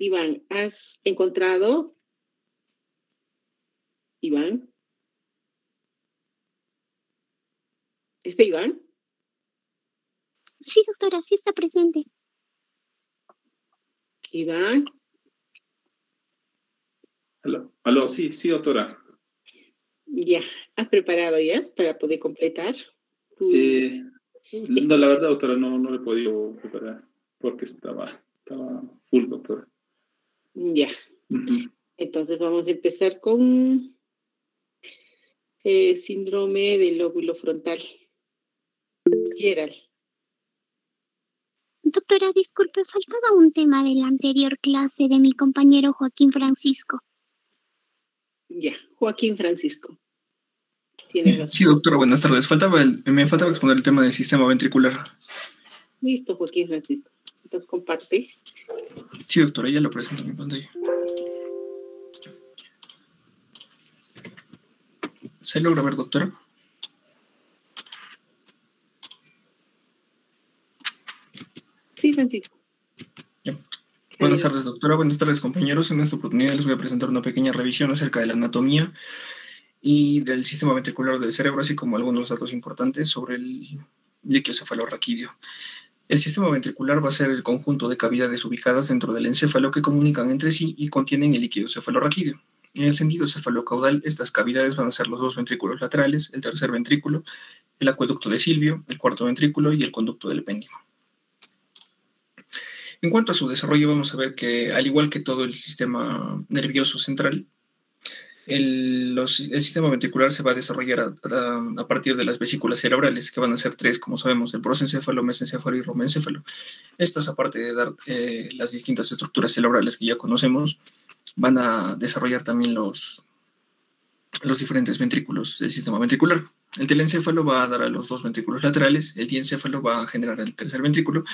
Iván, ¿has encontrado? Iván. ¿Está Iván? Sí, doctora, sí está presente. Iván. Aló, sí, doctora. Ya, ¿has preparado ya para poder completar? No, la verdad, doctora, no lo he podido preparar porque estaba full, doctora. Ya. Entonces vamos a empezar con síndrome del lóbulo frontal. Gerald. Doctora, disculpe, faltaba un tema de la anterior clase de mi compañero Joaquín Francisco. Ya, Joaquín Francisco. Sí, doctora, buenas tardes. Me faltaba exponer el tema del sistema ventricular. Listo, Joaquín Francisco. Entonces comparte. Sí, doctora, ya lo presento en mi pantalla. ¿Se logra ver, doctora? Sí, Francisco. Ya. Buenas tardes, doctora. Buenas tardes, compañeros. En esta oportunidad les voy a presentar una pequeña revisión acerca de la anatomía y del sistema ventricular del cerebro, así como algunos datos importantes sobre el líquido cefalorraquídeo. El sistema ventricular va a ser el conjunto de cavidades ubicadas dentro del encéfalo que comunican entre sí y contienen el líquido cefalorraquídeo. En el sentido cefalocaudal, estas cavidades van a ser los dos ventrículos laterales, el tercer ventrículo, el acueducto de Silvio, el cuarto ventrículo y el conducto del epéndimo. En cuanto a su desarrollo, vamos a ver que, al igual que todo el sistema nervioso central, el sistema ventricular se va a desarrollar a partir de las vesículas cerebrales, que van a ser tres, como sabemos, el prosencéfalo, mesencéfalo y romencéfalo. Estas, aparte de dar las distintas estructuras cerebrales que ya conocemos, van a desarrollar también los diferentes ventrículos del sistema ventricular. El telencéfalo va a dar a los dos ventrículos laterales, el diencéfalo va a generar el tercer ventrículo,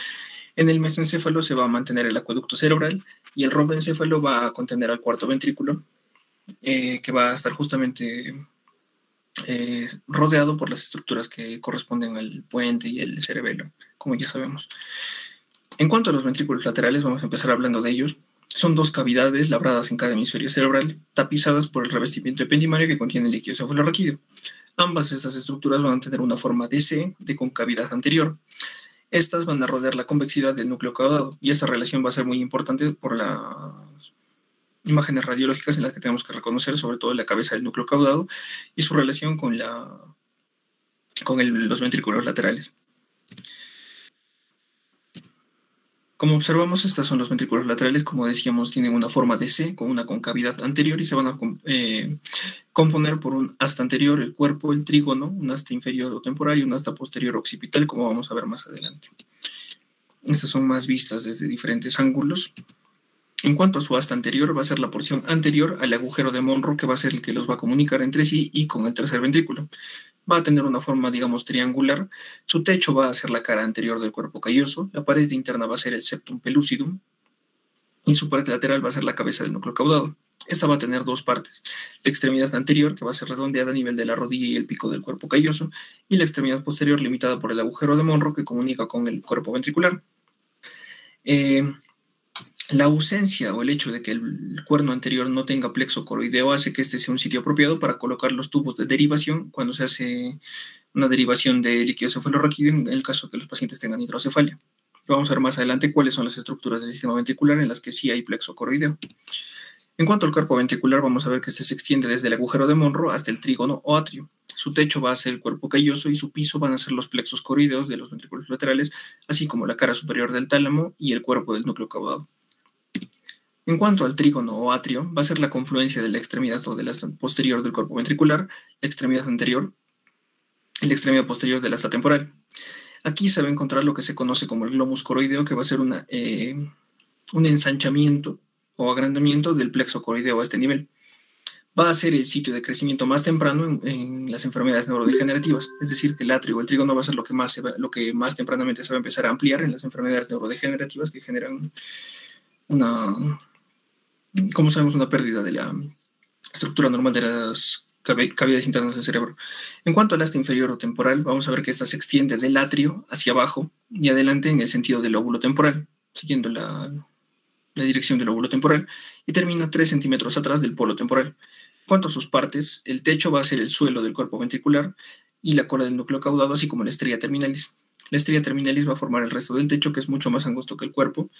en el mesencéfalo se va a mantener el acueducto cerebral y el romencéfalo va a contener al cuarto ventrículo, que va a estar justamente rodeado por las estructuras que corresponden al puente y el cerebelo, como ya sabemos. En cuanto a los ventrículos laterales, vamos a empezar hablando de ellos. Son dos cavidades labradas en cada hemisferio cerebral, tapizadas por el revestimiento ependimario que contiene el líquido cefalorraquídeo. Ambas estas estructuras van a tener una forma de C, de concavidad anterior. Estas van a rodear la convexidad del núcleo caudado, y esta relación va a ser muy importante por las imágenes radiológicas en las que tenemos que reconocer sobre todo la cabeza del núcleo caudado y su relación con los ventrículos laterales. Como observamos, estas son los ventrículos laterales. Como decíamos, tienen una forma de C con una concavidad anterior y se van a componer por un asta anterior, el cuerpo, el trígono, un asta inferior o temporal y un asta posterior occipital, como vamos a ver más adelante. Estas son más vistas desde diferentes ángulos. En cuanto a su asta anterior, va a ser la porción anterior al agujero de Monro, que va a ser el que los va a comunicar entre sí y con el tercer ventrículo. Va a tener una forma, digamos, triangular. Su techo va a ser la cara anterior del cuerpo calloso, la pared interna va a ser el septum pellucidum y su pared lateral va a ser la cabeza del núcleo caudado. Esta va a tener dos partes: la extremidad anterior, que va a ser redondeada a nivel de la rodilla y el pico del cuerpo calloso, y la extremidad posterior limitada por el agujero de Monro que comunica con el cuerpo ventricular. La ausencia o el hecho de que el cuerno anterior no tenga plexo coroideo hace que este sea un sitio apropiado para colocar los tubos de derivación cuando se hace una derivación de líquido cefalorraquídeo en el caso que los pacientes tengan hidrocefalia. Vamos a ver más adelante cuáles son las estructuras del sistema ventricular en las que sí hay plexo coroideo. En cuanto al cuerpo ventricular, vamos a ver que este se extiende desde el agujero de Monro hasta el trígono o atrio. Su techo va a ser el cuerpo calloso y su piso van a ser los plexos coroideos de los ventrículos laterales, así como la cara superior del tálamo y el cuerpo del núcleo caudado. En cuanto al trígono o atrio, va a ser la confluencia de la extremidad o del asta posterior del cuerpo ventricular, la extremidad anterior y la extremidad posterior del asta temporal. Aquí se va a encontrar lo que se conoce como el glomus coroideo, que va a ser un ensanchamiento o agrandamiento del plexo coroideo a este nivel. Va a ser el sitio de crecimiento más temprano en las enfermedades neurodegenerativas, es decir, que el atrio o el trígono va a ser lo que más tempranamente se va a empezar a ampliar en las enfermedades neurodegenerativas que generan como sabemos, una pérdida de la estructura normal de las cavidades internas del cerebro. En cuanto al asta inferior o temporal, vamos a ver que esta se extiende del atrio hacia abajo y adelante en el sentido del lóbulo temporal, siguiendo la dirección del lóbulo temporal, y termina 3 centímetros atrás del polo temporal. En cuanto a sus partes, el techo va a ser el suelo del cuerpo ventricular y la cola del núcleo caudado, así como la estría terminalis. La estría terminalis va a formar el resto del techo, que es mucho más angosto que el cuerpo.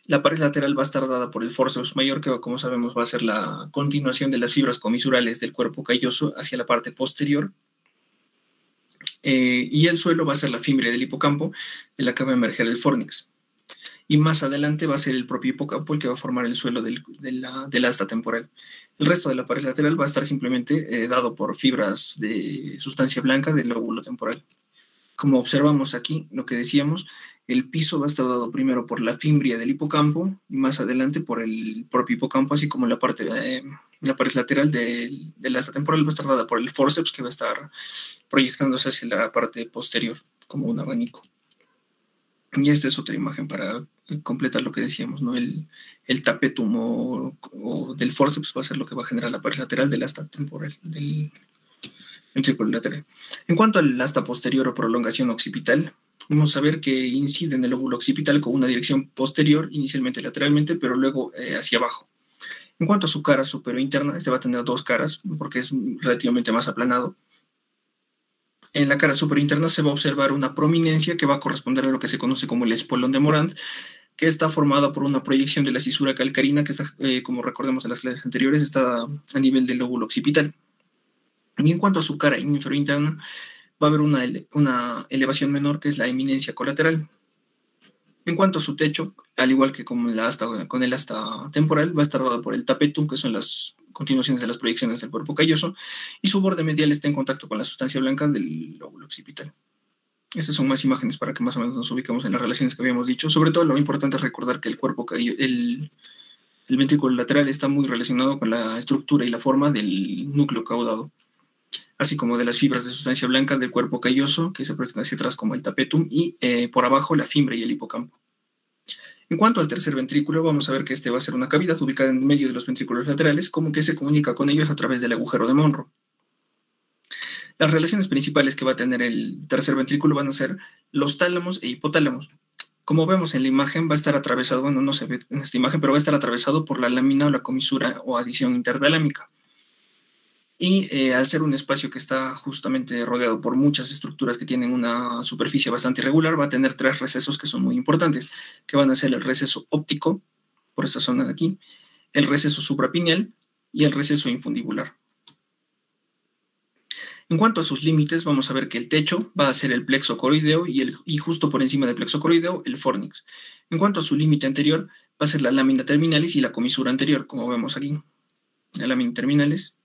La pared lateral va a estar dada por el forceps mayor, que como sabemos va a ser la continuación de las fibras comisurales del cuerpo calloso hacia la parte posterior. Y el suelo va a ser la fimbria del hipocampo, de la que va a emerger el fornix. Y más adelante va a ser el propio hipocampo el que va a formar el suelo del asta temporal. El resto de la pared lateral va a estar simplemente dado por fibras de sustancia blanca del lóbulo temporal. Como observamos aquí, lo que decíamos, el piso va a estar dado primero por la fimbria del hipocampo y más adelante por el propio hipocampo, así como la pared lateral del asta temporal va a estar dada por el forceps, que va a estar proyectándose hacia la parte posterior, como un abanico. Y esta es otra imagen para completar lo que decíamos, ¿no? El tapetum o del forceps va a ser lo que va a generar la pared lateral del asta temporal, del ventrículo lateral. En cuanto al asta posterior o prolongación occipital, vamos a ver que incide en el lóbulo occipital con una dirección posterior, inicialmente lateralmente, pero luego hacia abajo. En cuanto a su cara supero-interna, este va a tener dos caras, porque es relativamente más aplanado. En la cara superinterna se va a observar una prominencia que va a corresponder a lo que se conoce como el espolón de Morand, que está formada por una proyección de la cisura calcarina que está, como recordemos en las clases anteriores, está a nivel del lóbulo occipital. Y en cuanto a su cara inferior-interna, va a haber una elevación menor, que es la eminencia colateral. En cuanto a su techo, al igual que con el asta temporal, va a estar dado por el tapetum, que son las continuaciones de las proyecciones del cuerpo calloso, y su borde medial está en contacto con la sustancia blanca del lóbulo occipital. Estas son más imágenes para que más o menos nos ubiquemos en las relaciones que habíamos dicho. Sobre todo, lo importante es recordar que el ventrículo lateral está muy relacionado con la estructura y la forma del núcleo caudado, así como de las fibras de sustancia blanca del cuerpo calloso, que se proyectan hacia atrás como el tapetum, y por abajo la fimbria y el hipocampo. En cuanto al tercer ventrículo, vamos a ver que este va a ser una cavidad ubicada en medio de los ventrículos laterales, como que se comunica con ellos a través del agujero de Monro. Las relaciones principales que va a tener el tercer ventrículo van a ser los tálamos e hipotálamos. Como vemos en la imagen, va a estar atravesado, bueno, no se ve en esta imagen, pero va a estar atravesado por la lámina o la comisura o adición intertalámica. Y al ser un espacio que está justamente rodeado por muchas estructuras que tienen una superficie bastante irregular, va a tener tres recesos que son muy importantes, que van a ser el receso óptico, por esta zona de aquí, el receso suprapineal y el receso infundibular. En cuanto a sus límites, vamos a ver que el techo va a ser el plexo coroideo y justo por encima del plexo coroideo, el fornix. En cuanto a su límite anterior, va a ser la lámina terminalis y la comisura anterior, como vemos aquí. La lámina terminalis.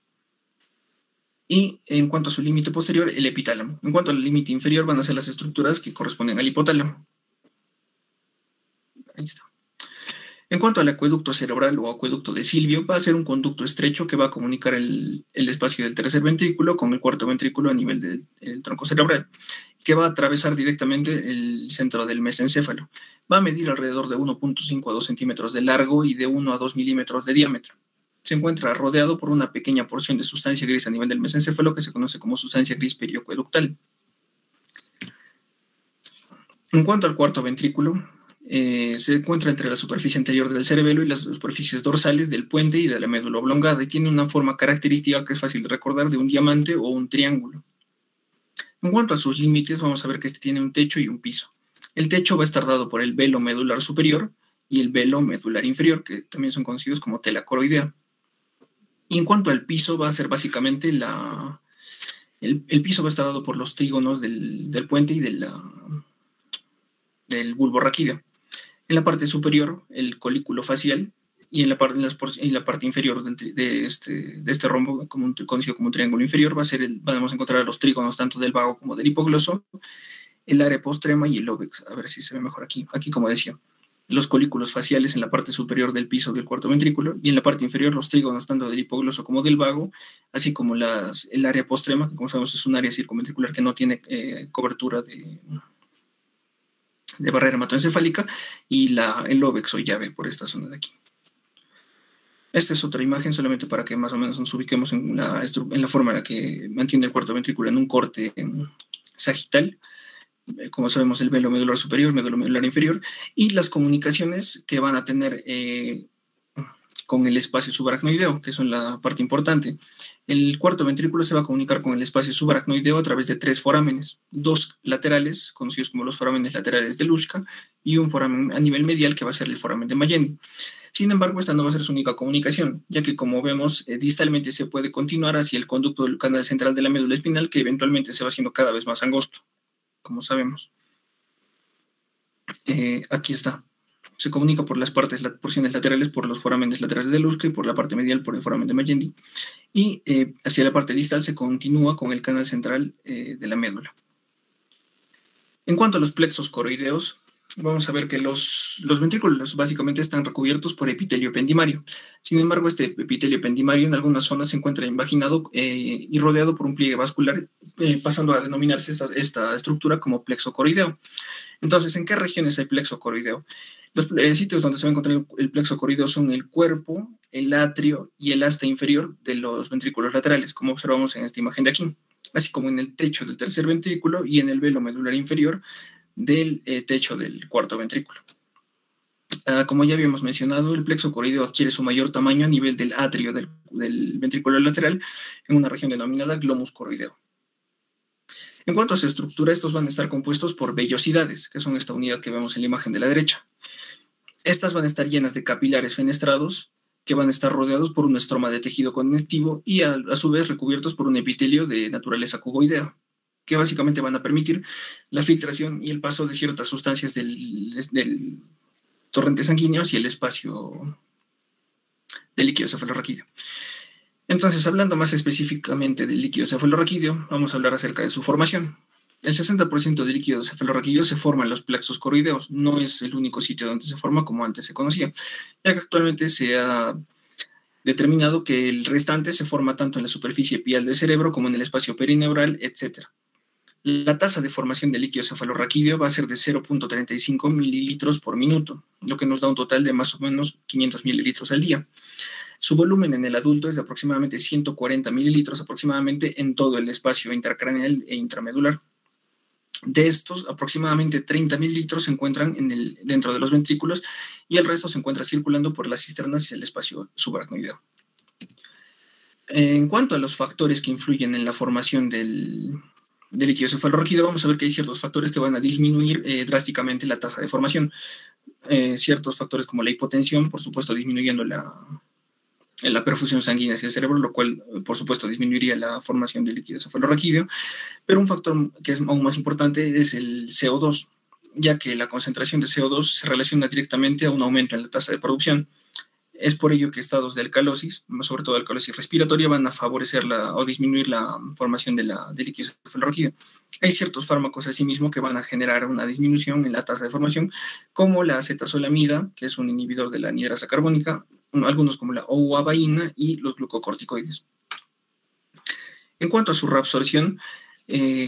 Y en cuanto a su límite posterior, el epitálamo. En cuanto al límite inferior, van a ser las estructuras que corresponden al hipotálamo. Ahí está. En cuanto al acueducto cerebral o acueducto de Silvio, va a ser un conducto estrecho que va a comunicar el espacio del tercer ventrículo con el cuarto ventrículo a nivel del tronco cerebral, que va a atravesar directamente el centro del mesencéfalo. Va a medir alrededor de 1.5 a 2 centímetros de largo y de 1 a 2 milímetros de diámetro. Se encuentra rodeado por una pequeña porción de sustancia gris a nivel del mesencéfalo que se conoce como sustancia gris perioacueductal. En cuanto al cuarto ventrículo, se encuentra entre la superficie anterior del cerebelo y las superficies dorsales del puente y de la médula oblongada y tiene una forma característica que es fácil de recordar de un diamante o un triángulo. En cuanto a sus límites, vamos a ver que este tiene un techo y un piso. El techo va a estar dado por el velo medular superior y el velo medular inferior, que también son conocidos como tela coroidea. Y en cuanto al piso, va a ser básicamente el piso va a estar dado por los trígonos del puente y del bulbo raquídeo. En la parte superior, el colículo facial, y en la parte inferior de este rombo, conocido como un triángulo inferior, vamos a encontrar los trígonos tanto del vago como del hipogloso, el área postrema y el lóbex. A ver si se ve mejor aquí. Aquí, como decía, los colículos faciales en la parte superior del piso del cuarto ventrículo y en la parte inferior los trígonos tanto del hipogloso como del vago, así como el área postrema, que como sabemos es un área circunventricular que no tiene cobertura de barrera hematoencefálica, y el lóbex o llave por esta zona de aquí. Esta es otra imagen solamente para que más o menos nos ubiquemos en la forma en la que mantiene el cuarto ventrículo en un corte sagital. como sabemos, el velo medular superior, velo medular inferior, y las comunicaciones que van a tener con el espacio subaracnoideo, que son la parte importante. El cuarto ventrículo se va a comunicar con el espacio subaracnoideo a través de 3 forámenes, 2 laterales, conocidos como los forámenes laterales de Luschka, y un foramen a nivel medial, que va a ser el foramen de Magendie. Sin embargo, esta no va a ser su única comunicación, ya que, como vemos, distalmente se puede continuar hacia el conducto del canal central de la médula espinal, que eventualmente se va haciendo cada vez más angosto, como sabemos. Aquí está. Se comunica por las porciones laterales por los forámenes laterales de Luschka y por la parte medial por el foramen de Magendie. Y hacia la parte distal se continúa con el canal central de la médula. En cuanto a los plexos coroideos, vamos a ver que los ventrículos básicamente están recubiertos por epitelio ependimario. Sin embargo, este epitelio ependimario en algunas zonas se encuentra invaginado y rodeado por un pliegue vascular, pasando a denominarse esta estructura como plexo coroideo. Entonces, ¿en qué regiones hay plexo coroideo? Los sitios donde se va a encontrar el plexo coroideo son el cuerpo, el atrio y el asta inferior de los ventrículos laterales, como observamos en esta imagen de aquí, así como en el techo del tercer ventrículo y en el velo medular inferior del techo del cuarto ventrículo. Como ya habíamos mencionado, el plexo coroideo adquiere su mayor tamaño a nivel del atrio del ventrículo lateral en una región denominada glomus coroideo. En cuanto a su estructura, estos van a estar compuestos por vellosidades, que son esta unidad que vemos en la imagen de la derecha. Estas van a estar llenas de capilares fenestrados, que van a estar rodeados por una estroma de tejido conectivo y a su vez recubiertos por un epitelio de naturaleza cuboidea, que básicamente van a permitir la filtración y el paso de ciertas sustancias del torrente sanguíneo hacia el espacio del líquido cefalorraquídeo. Entonces, hablando más específicamente del líquido cefalorraquídeo, vamos a hablar acerca de su formación. El 60% del líquido cefalorraquídeo se forma en los plexos coroideos. No es el único sitio donde se forma como antes se conocía, ya que actualmente se ha determinado que el restante se forma tanto en la superficie pial del cerebro como en el espacio perineural, etc. La tasa de formación del líquido cefalorraquídeo va a ser de 0.35 mililitros por minuto, lo que nos da un total de más o menos 500 mililitros al día. Su volumen en el adulto es de aproximadamente 140 mililitros aproximadamente en todo el espacio intracraneal e intramedular. De estos, aproximadamente 30 mililitros se encuentran dentro de los ventrículos y el resto se encuentra circulando por las cisternas y el espacio subaracnoideo. En cuanto a los factores que influyen en la formación del líquido cefalorraquídeo, vamos a ver que hay ciertos factores que van a disminuir drásticamente la tasa de formación. Ciertos factores como la hipotensión, por supuesto, disminuyendo la perfusión sanguínea hacia el cerebro, lo cual, por supuesto, disminuiría la formación del líquido cefalorraquídeo. Pero un factor que es aún más importante es el CO2, ya que la concentración de CO2 se relaciona directamente a un aumento en la tasa de producción. Es por ello que estados de alcalosis, sobre todo alcalosis respiratoria, van a favorecer o disminuir la formación del líquido cefalorraquídeo. Hay ciertos fármacos asimismo que van a generar una disminución en la tasa de formación, como la acetazolamida, que es un inhibidor de la anhidrasa carbónica, algunos como la ouabaína y los glucocorticoides. En cuanto a su reabsorción,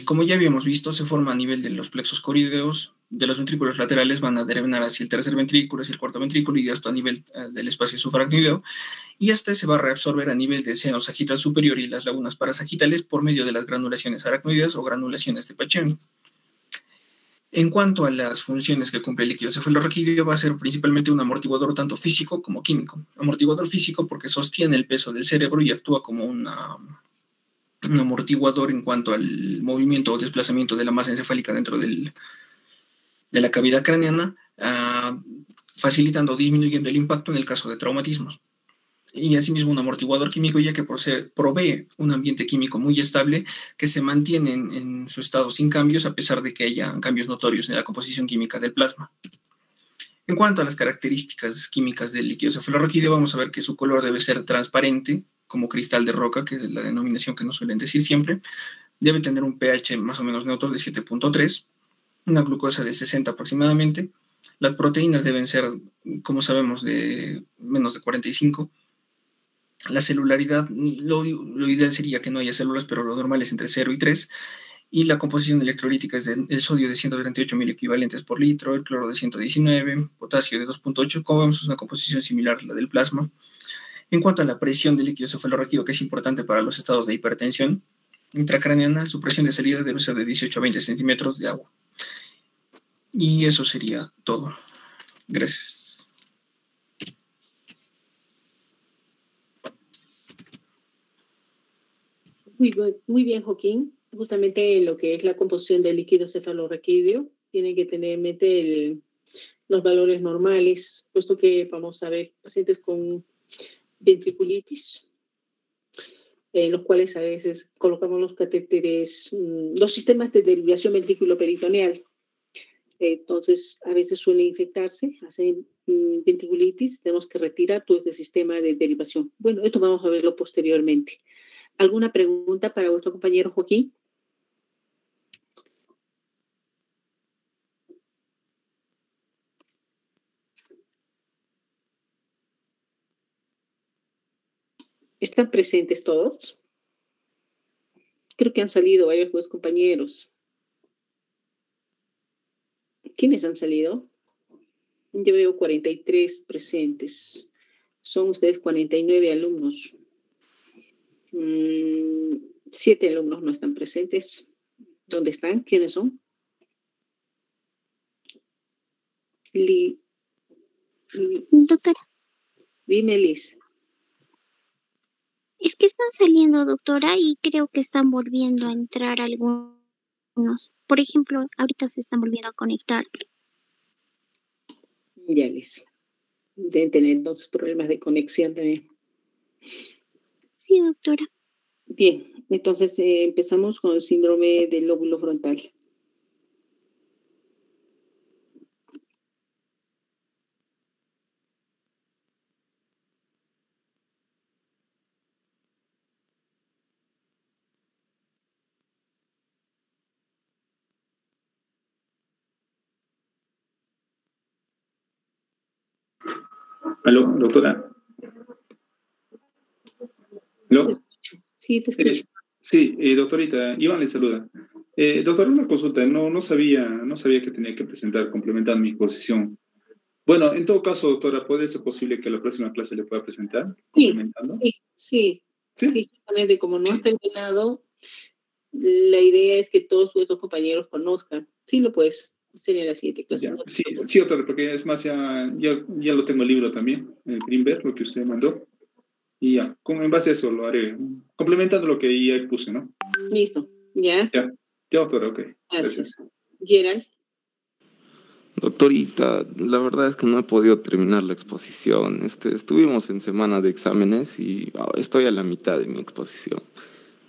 como ya habíamos visto, se forma a nivel de los plexos coroideos, de los ventrículos laterales van a drenar hacia el tercer ventrículo, hacia el cuarto ventrículo y hasta a nivel del espacio subaracnoideo, y este se va a reabsorber a nivel del seno sagital superior y las lagunas parasagitales por medio de las granulaciones aracnoideas o granulaciones de Paccioni. En cuanto a las funciones que cumple el líquido cefalorraquídeo, va a ser principalmente un amortiguador tanto físico como químico. Amortiguador físico porque sostiene el peso del cerebro y actúa como un amortiguador en cuanto al movimiento o desplazamiento de la masa encefálica dentro de la cavidad craneana, facilitando o disminuyendo el impacto en el caso de traumatismos. Y asimismo un amortiguador químico, ya que provee un ambiente químico muy estable que se mantiene en su estado sin cambios a pesar de que haya cambios notorios en la composición química del plasma. En cuanto a las características químicas del líquido cefalorraquídeo, vamos a ver que su color debe ser transparente, como cristal de roca, que es la denominación que nos suelen decir siempre. Debe tener un pH más o menos neutro de 7.3, una glucosa de 60 aproximadamente. Las proteínas deben ser, como sabemos, de menos de 45. La celularidad, lo ideal sería que no haya células, pero lo normal es entre 0 y 3. Y la composición electrolítica es el sodio de 138 mil equivalentes por litro, el cloro de 119, potasio de 2.8, como vemos es una composición similar a la del plasma. En cuanto a la presión del líquido cefalorraquídeo, que es importante para los estados de hipertensión intracraneana, su presión de salida debe ser de 18 a 20 centímetros de agua. Y eso sería todo. Gracias. Muy bien, Joaquín. Justamente lo que es la composición del líquido cefalorraquídeo, tiene que tener en mente los valores normales, puesto que vamos a ver pacientes con ventriculitis, en los cuales a veces colocamos los catéteres, los sistemas de derivación ventriculoperitoneal. Entonces, a veces suele infectarse, hacen ventriculitis, tenemos que retirar todo este sistema de derivación. Bueno, esto vamos a verlo posteriormente. ¿Alguna pregunta para vuestro compañero Joaquín? ¿Están presentes todos? Creo que han salido varios de los compañeros. ¿Quiénes han salido? Yo veo 43 presentes. Son ustedes 49 alumnos. 7 alumnos no están presentes. ¿Dónde están? ¿Quiénes son? Doctora, Dime, Liz. es que están saliendo, doctora, y creo que están volviendo a entrar algunos. Por ejemplo, ahorita se están volviendo a conectar. Ya, Liz. Deben tener dos problemas de conexión también. Sí, doctora. Bien, entonces empezamos con el síndrome del lóbulo frontal. ¿Aló, doctora? ¿Aló? Te escucho. Sí, te escucho. Sí, doctorita, Iván le saluda. Doctor, una consulta, no sabía que tenía que presentar complementando mi exposición. Bueno, en todo caso, doctora, ¿puede ser posible que la próxima clase le pueda presentar complementando? Sí, Sí. justamente como no has terminado, la idea es que todos nuestros compañeros conozcan. Sí lo puedes hacer en la siguiente clase. Ya. No te Sí, preocupes. sí, doctora, porque es más, ya lo tengo el libro también, el Greenberg, lo que usted mandó. Y ya, en base a eso lo haré, complementando lo que ya expuse, ¿no? Listo, ¿ya? Ya, doctora, ok. Gracias. Gerald. Doctorita, la verdad es que no he podido terminar la exposición. Estuvimos en semana de exámenes y estoy a la mitad de mi exposición.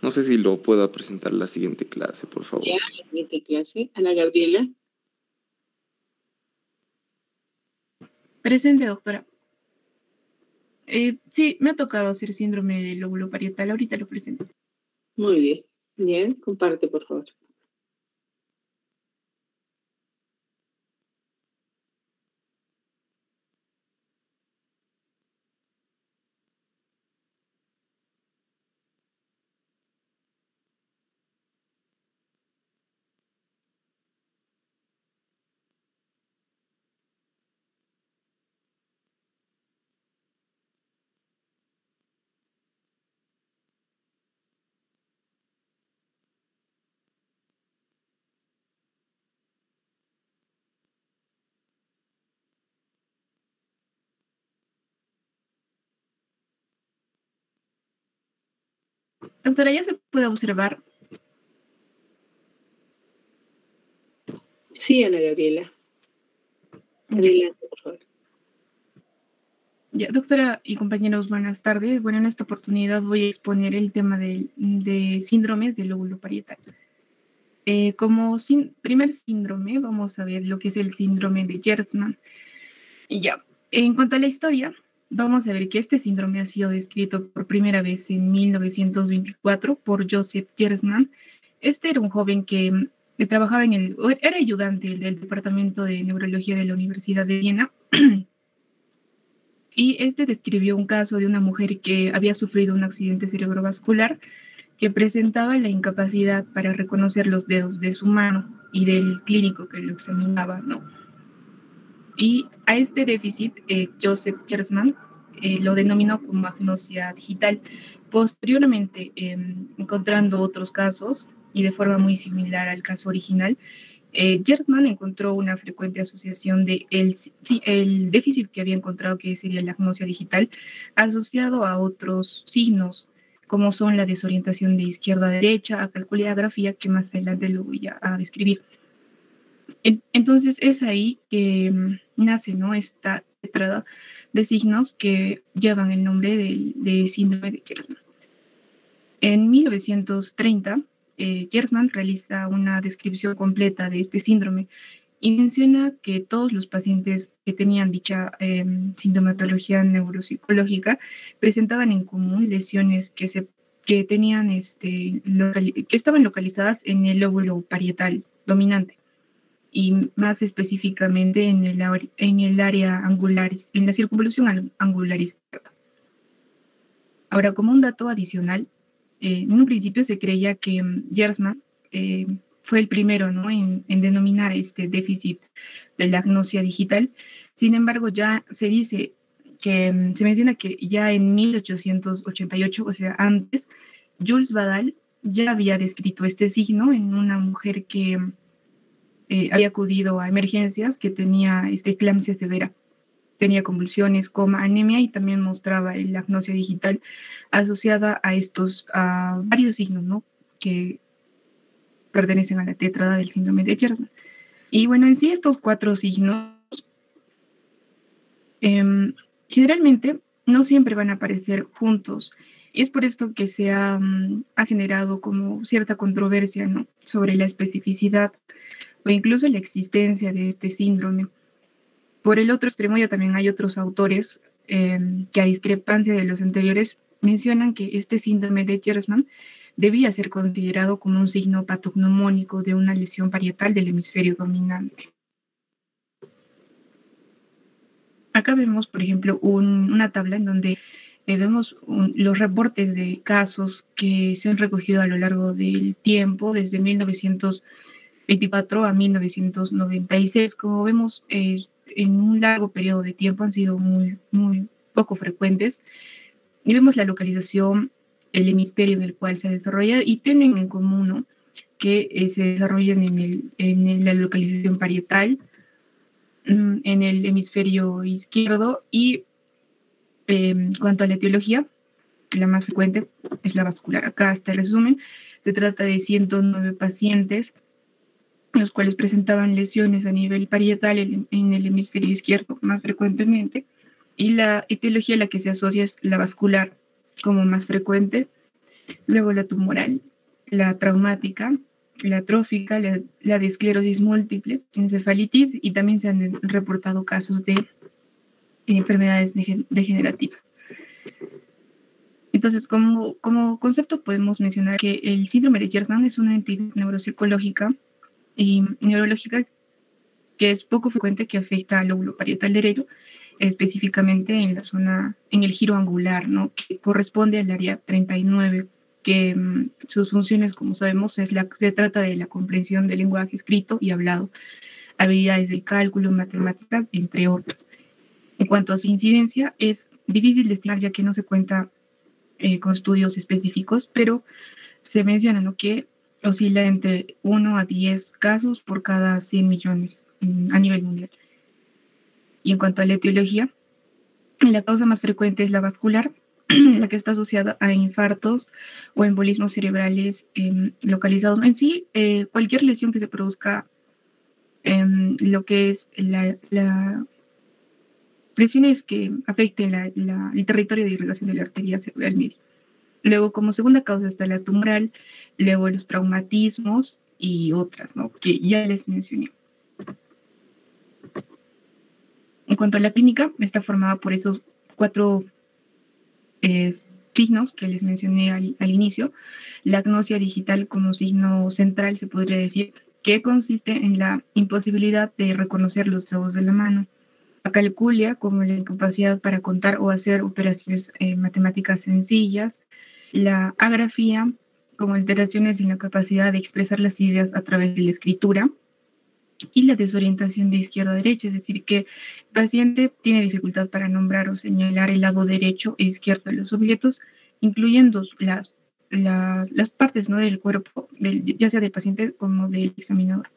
No sé si lo puedo presentar en la siguiente clase, por favor. Ya, la siguiente clase. Ana Gabriela. Presente, doctora. Sí, me ha tocado hacer síndrome del lóbulo parietal. Ahorita lo presento. Muy bien. Bien, comparte, por favor. Doctora, ya se puede observar. Sí, Ana Gabriela. Adelante, por favor. Ya, doctora y compañeros, buenas tardes. Bueno, en esta oportunidad voy a exponer el tema de síndromes del lóbulo parietal. Como primer síndrome, vamos a ver lo que es el síndrome de Gerstmann. Y ya, en cuanto a la historia, vamos a ver que este síndrome ha sido descrito por primera vez en 1924 por Joseph Gerstmann. Este era un joven que trabajaba era ayudante del Departamento de Neurología de la Universidad de Viena. Y este describió un caso de una mujer que había sufrido un accidente cerebrovascular que presentaba la incapacidad para reconocer los dedos de su mano y del clínico que lo examinaba, ¿no? Y a este déficit, Joseph Gerstmann lo denominó como agnosia digital. Posteriormente, encontrando otros casos, y de forma muy similar al caso original, Gerstmann encontró una frecuente asociación de el déficit que había encontrado, que sería la agnosia digital, asociado a otros signos, como son la desorientación de izquierda a derecha, acalculigrafía, que más adelante lo voy a describir. Entonces es ahí que nace, ¿no?, esta tetrada de signos que llevan el nombre de síndrome de Gerstmann. En 1930, Gerstmann realiza una descripción completa de este síndrome y menciona que todos los pacientes que tenían dicha sintomatología neuropsicológica presentaban en común lesiones que tenían que estaban localizadas en el lóbulo parietal dominante y más específicamente en el área angularis, en la circunvolución angularis. Ahora, como un dato adicional, en un principio se creía que Gerstmann fue el primero, ¿no?, en denominar este déficit de la agnosia digital. Sin embargo, ya se dice que se menciona que ya en 1888, o sea, antes, Jules Badal ya había descrito este signo en una mujer que había acudido a emergencias, que tenía eclampsia severa. Tenía convulsiones, coma, anemia y también mostraba la agnosia digital asociada a varios signos, ¿no?, que pertenecen a la tétrada del síndrome de Gerstmann. Y bueno, en sí estos 4 signos generalmente no siempre van a aparecer juntos. Y es por esto que se ha generado como cierta controversia, ¿no?, sobre la especificidad o incluso la existencia de este síndrome. Por el otro extremo, ya también hay otros autores que, a discrepancia de los anteriores, mencionan que este síndrome de Gerstmann debía ser considerado como un signo patognomónico de una lesión parietal del hemisferio dominante. Acá vemos, por ejemplo, una tabla en donde vemos los reportes de casos que se han recogido a lo largo del tiempo, desde 1924 a 1996. Como vemos, en un largo periodo de tiempo han sido muy, muy poco frecuentes. Y vemos la localización, el hemisferio en el cual se desarrolla, y tienen en común, ¿no?, que se desarrollan en la localización parietal, en el hemisferio izquierdo, y en cuanto a la etiología, la más frecuente es la vascular. Acá está el resumen. Se trata de 109 pacientes, los cuales presentaban lesiones a nivel parietal en el hemisferio izquierdo más frecuentemente, y la etiología a la que se asocia es la vascular como más frecuente, luego la tumoral, la traumática, la atrófica, la de esclerosis múltiple, encefalitis, y también se han reportado casos de enfermedades degenerativas. Entonces, como concepto podemos mencionar que el síndrome de Gerstmann es una entidad neuropsicológica y neurológica que es poco frecuente, que afecta al lóbulo parietal derecho, específicamente en la zona, en el giro angular, ¿no?, que corresponde al área 39, que sus funciones, como sabemos, se trata de la comprensión del lenguaje escrito y hablado, habilidades del cálculo, matemáticas, entre otras. En cuanto a su incidencia, es difícil de estimar, ya que no se cuenta con estudios específicos, pero se menciona, ¿no?, que oscila entre 1 a 10 casos por cada 100 millones a nivel mundial. Y en cuanto a la etiología, la causa más frecuente es la vascular, la que está asociada a infartos o embolismos cerebrales localizados. En sí, cualquier lesión que se produzca en lo que es lesiones que afecten el territorio de irrigación de la arteria cerebral media. Luego, como segunda causa está la tumoral, luego los traumatismos y otras, ¿no?, que ya les mencioné. En cuanto a la clínica, está formada por esos 4 signos que les mencioné al inicio. La agnosia digital como signo central, se podría decir, que consiste en la imposibilidad de reconocer los dedos de la mano. Acalculia como la incapacidad para contar o hacer operaciones matemáticas sencillas. La agrafía como alteraciones en la capacidad de expresar las ideas a través de la escritura. Y la desorientación de izquierda a derecha, es decir, que el paciente tiene dificultad para nombrar o señalar el lado derecho e izquierdo de los objetos, incluyendo las partes, ¿no?, del cuerpo, ya sea del paciente como del examinador.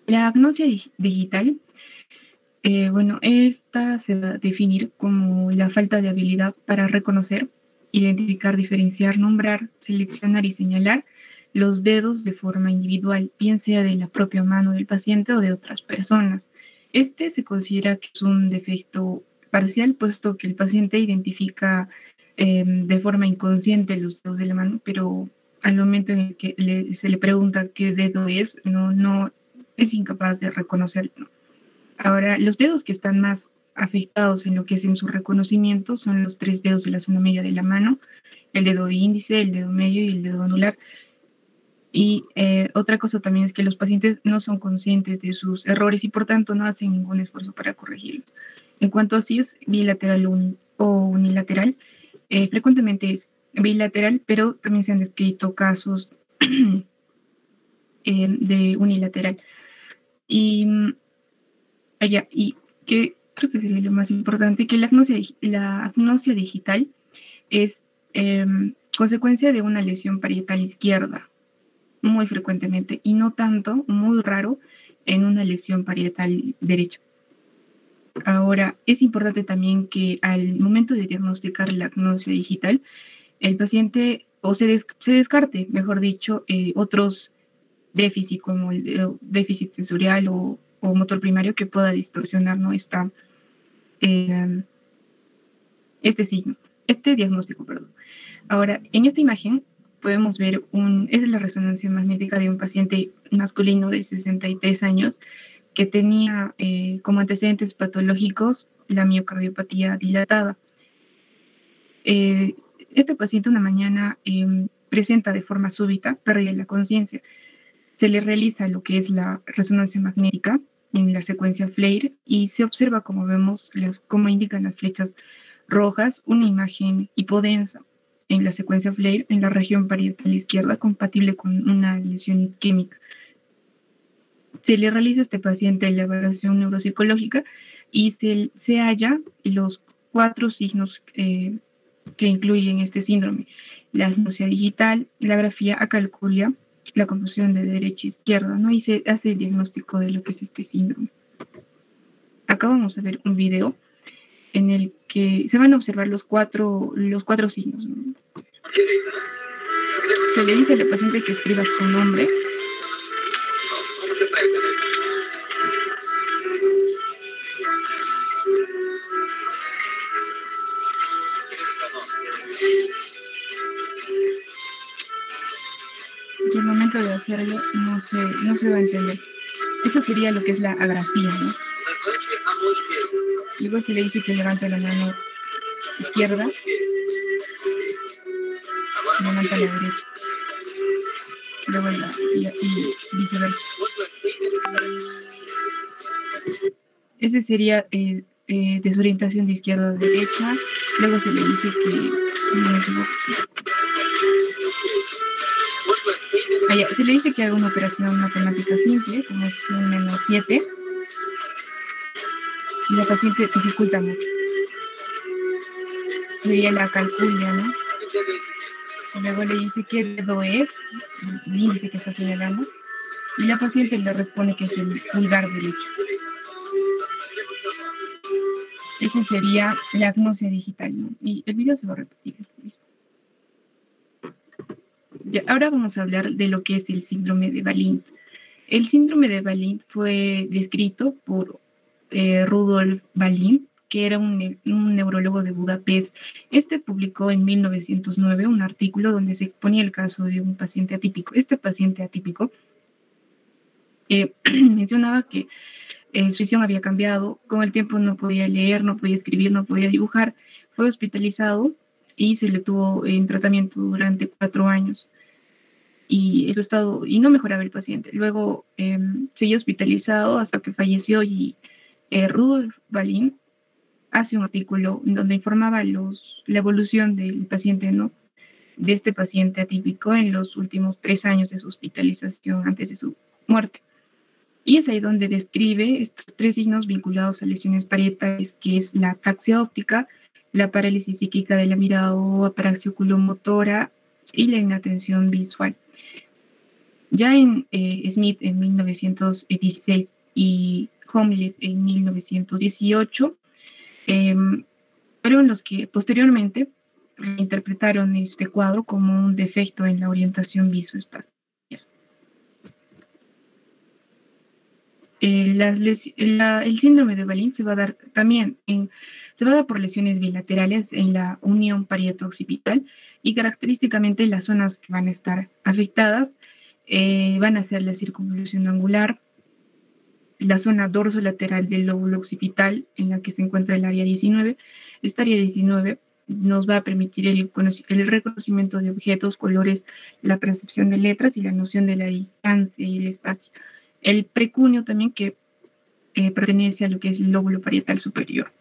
La agnosia digital, bueno, esta se va a definir como la falta de habilidad para reconocer, identificar, diferenciar, nombrar, seleccionar y señalar los dedos de forma individual, bien sea de la propia mano del paciente o de otras personas. Este se considera que es un defecto parcial, puesto que el paciente identifica de forma inconsciente los dedos de la mano, pero al momento en el que se le pregunta qué dedo es, no es incapaz de reconocerlo. Ahora, los dedos que están más afectados en lo que es en su reconocimiento son los 3 dedos de la zona media de la mano, el dedo índice, el dedo medio y el dedo anular. Y otra cosa también es que los pacientes no son conscientes de sus errores y por tanto no hacen ningún esfuerzo para corregirlos. En cuanto a si es bilateral o unilateral, frecuentemente es bilateral, pero también se han descrito casos de unilateral. Y que creo que sería lo más importante, que la agnosia digital es consecuencia de una lesión parietal izquierda, muy frecuentemente, y no tanto, muy raro, en una lesión parietal derecha. Ahora, es importante también que al momento de diagnosticar la agnosia digital, el paciente se descarte, mejor dicho, otros déficits como el déficit sensorial o motor primario que pueda distorsionar, ¿no? Este diagnóstico, perdón. Ahora, en esta imagen podemos ver es la resonancia magnética de un paciente masculino de 63 años que tenía como antecedentes patológicos la miocardiopatía dilatada. Este paciente una mañana presenta de forma súbita pérdida de la conciencia. Se le realiza lo que es la resonancia magnética en la secuencia FLAIR y se observa, como vemos, como indican las flechas rojas, una imagen hipodensa en la secuencia FLAIR en la región parietal izquierda compatible con una lesión isquémica. Se le realiza a este paciente la evaluación neuropsicológica y se halla los 4 signos que incluyen este síndrome: la agnosia digital, la grafía acalculia, la confusión de derecha a izquierda, ¿no? Y se hace el diagnóstico de lo que es este síndrome. Acá vamos a ver un video en el que se van a observar los cuatro signos, ¿no? Se le dice al paciente que escriba su nombre. En el momento de hacerlo no se va a entender. Eso sería lo que es la agrafía, ¿no? Luego se le dice que levante la mano izquierda, levanta la derecha, luego y viceversa. Ese sería desorientación de izquierda a derecha. Luego se le dice que se le dice que haga una operación matemática simple, como es 100 menos 7, y la paciente dificulta mucho. Sería la calculia, ¿no? Y luego le dice qué dedo es, el índice que está señalando, y la paciente le responde que es el pulgar derecho. Esa sería la agnosia digital, ¿no? Y el video se va a repetir. Ya, ahora vamos a hablar de lo que es el síndrome de Wallin. El síndrome de Wallin fue descrito por Rudolf Wallin, que era un neurólogo de Budapest. Este publicó en 1909 un artículo donde se exponía el caso de un paciente atípico. Este paciente atípico mencionaba que su visión había cambiado, con el tiempo no podía leer, no podía escribir, no podía dibujar. Fue hospitalizado y se le tuvo en tratamiento durante 4 años. Y no mejoraba el paciente. Luego siguió hospitalizado hasta que falleció y Rudolf Wallin hace un artículo donde informaba la evolución del paciente, ¿no? De este paciente atípico en los últimos 3 años de su hospitalización antes de su muerte. Y es ahí donde describe estos 3 signos vinculados a lesiones parietales, que es la ataxia óptica, la parálisis psíquica de la mirada o aparaxia oculomotora y la inatención visual. Ya en Smith en 1916 y Holmes en 1918, fueron los que posteriormente interpretaron este cuadro como un defecto en la orientación visoespacial. El síndrome de Balin se va a dar también se va a dar por lesiones bilaterales en la unión parieto-occipital, y característicamente las zonas que van a estar afectadas van a ser la circunvolución angular, la zona dorsolateral del lóbulo occipital, en la que se encuentra el área 19. Esta área 19 nos va a permitir el reconocimiento de objetos, colores, la percepción de letras y la noción de la distancia y el espacio. El precunio también, que pertenece a lo que es el lóbulo parietal superior.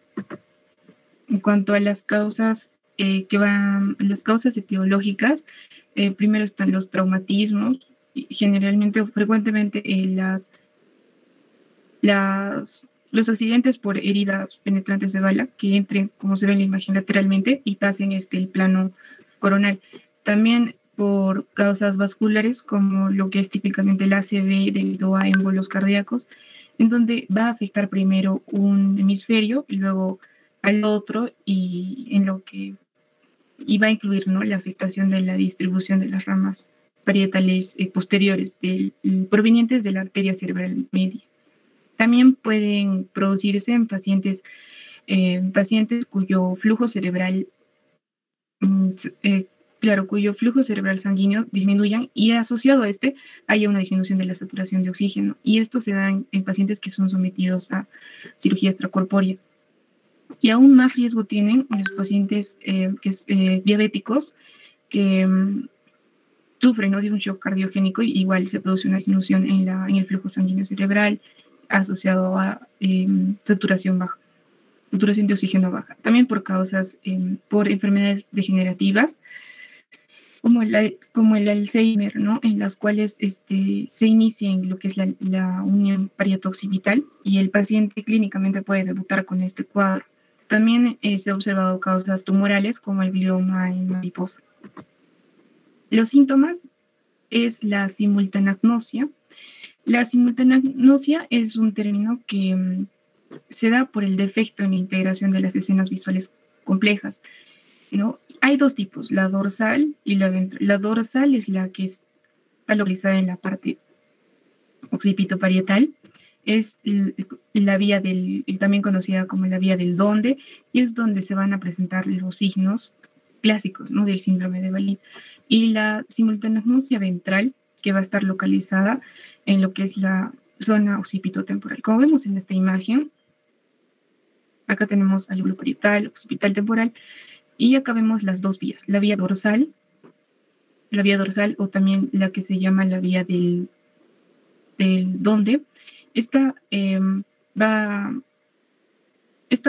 En cuanto a las causas las causas etiológicas, primero están los traumatismos, generalmente o frecuentemente los accidentes por heridas penetrantes de bala que entren, como se ve en la imagen, lateralmente y pasen el plano coronal. También por causas vasculares, como lo que es típicamente el ACV debido a émbolos cardíacos, en donde va a afectar primero un hemisferio y luego al otro, y va a incluir, ¿no?, la afectación de la distribución de las ramas parietales posteriores provenientes de la arteria cerebral media. También pueden producirse en pacientes cuyo flujo cerebral cuyo flujo cerebral sanguíneo disminuya, y asociado a haya una disminución de la saturación de oxígeno, y esto se da en pacientes que son sometidos a cirugía extracorpórea. Y aún más riesgo tienen los pacientes diabéticos que sufren, ¿no?, de un shock cardiogénico, y igual se produce una disminución en el flujo sanguíneo cerebral asociado a saturación de oxígeno baja. También por causas, por enfermedades degenerativas, como el Alzheimer, ¿no?, en las cuales se inicia en lo que es la unión parieto-occipital, y el paciente clínicamente puede debutar con este cuadro. También se ha observado causas tumorales como el glioma en mariposa. Los síntomas es la simultanagnosia. La simultanagnosia es un término que se da por el defecto en la integración de las escenas visuales complejas, ¿no? Hay dos tipos, la dorsal y la ventral. La dorsal es la que está localizada en la parte occipitoparietal, es la vía también conocida como la vía del donde, y es donde se van a presentar los signos clásicos, ¿no?, del síndrome de Balin. Y la simultanagnosia ventral, que va a estar localizada en lo que es la zona occipitotemporal. Como vemos en esta imagen, acá tenemos al lóbulo parietal, occipital temporal, y acá vemos las dos vías, la vía dorsal, o también la que se llama la vía del donde. Esta,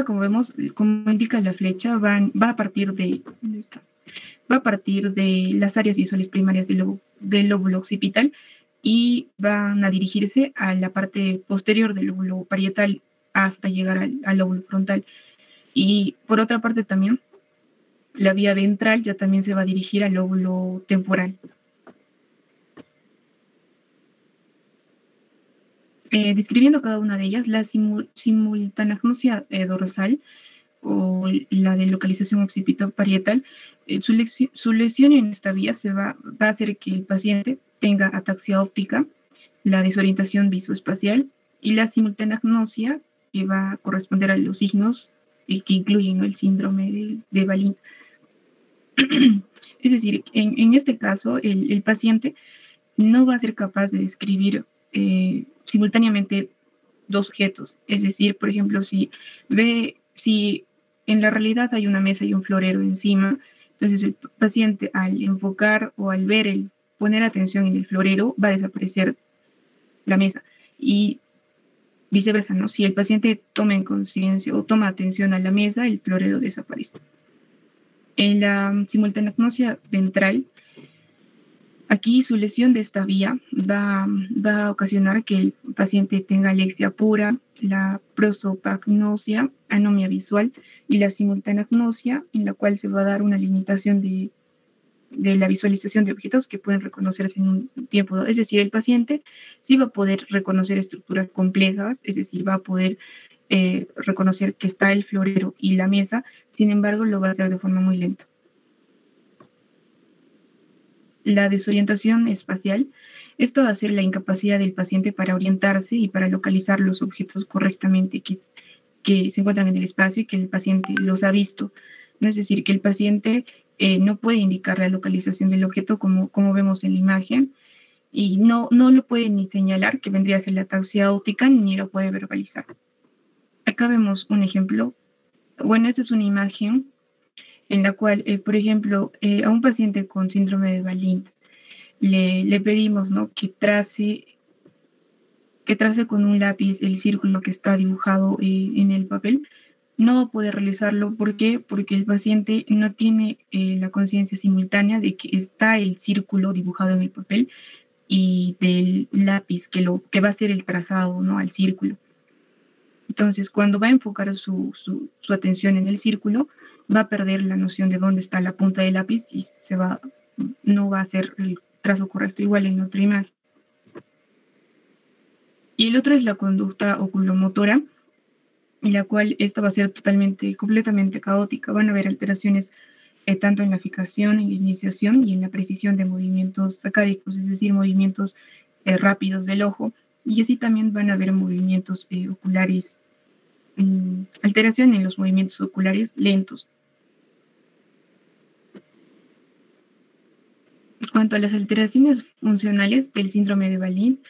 como vemos, como indica la flecha, va a partir de las áreas visuales primarias del lóbulo occipital, y van a dirigirse a la parte posterior del lóbulo parietal hasta llegar al lóbulo frontal. Y por otra parte también, la vía ventral ya también se va a dirigir al lóbulo temporal. Describiendo cada una de ellas, la simultanagnosia dorsal, o la de localización occipitoparietal, su lesión en esta vía va a hacer que el paciente tenga ataxia óptica, la desorientación visoespacial, y la simultanagnosia, que va a corresponder a los signos que incluyen, ¿no?, el síndrome de Balin. Es decir, en este caso, el paciente no va a ser capaz de describir simultáneamente dos objetos. Es decir, por ejemplo, si en la realidad hay una mesa y un florero encima, entonces el paciente, al enfocar o al poner atención en el florero, va a desaparecer la mesa. Y viceversa, ¿no? Si el paciente toma en conciencia o toma atención a la mesa, el florero desaparece. En la simultanagnosia ventral, aquí su lesión de esta vía va a ocasionar que el paciente tenga alexia pura, la prosopagnosia, anomia visual, y la simultanagnosia, en la cual se va a dar una limitación la visualización de objetos que pueden reconocerse en un tiempo dado. Es decir, el paciente sí va a poder reconocer estructuras complejas, es decir, va a poder reconocer que está el florero y la mesa, sin embargo, lo va a hacer de forma muy lenta. La desorientación espacial, esto va a ser la incapacidad del paciente para orientarse y para localizar los objetos correctamente que se encuentran en el espacio y que el paciente los ha visto. ¿No? Es decir, que el paciente no puede indicar la localización del objeto como vemos en la imagen y no lo puede ni señalar, que vendría a ser la ataxia óptica, ni lo puede verbalizar. Acá vemos un ejemplo. Bueno, esta es una imagen en la cual, por ejemplo, a un paciente con síndrome de Wallin le pedimos, ¿no?, que trace con un lápiz el círculo que está dibujado en el papel. No va a poder realizarlo. ¿Por qué? Porque el paciente no tiene la conciencia simultánea de que está el círculo dibujado en el papel y del lápiz que va a ser el trazado, ¿no?, al círculo. Entonces, cuando va a enfocar su atención en el círculo, va a perder la noción de dónde está la punta del lápiz y no va a hacer el trazo correcto, igual en otra imagen. Y el otro es la conducta oculomotora, en la cual esta va a ser completamente caótica. Van a haber alteraciones tanto en la fijación, en la iniciación y en la precisión de movimientos sacádicos, es decir, movimientos rápidos del ojo. Y así también van a haber movimientos oculares, alteración en los movimientos oculares lentos. En cuanto a las alteraciones funcionales del síndrome de Wallin,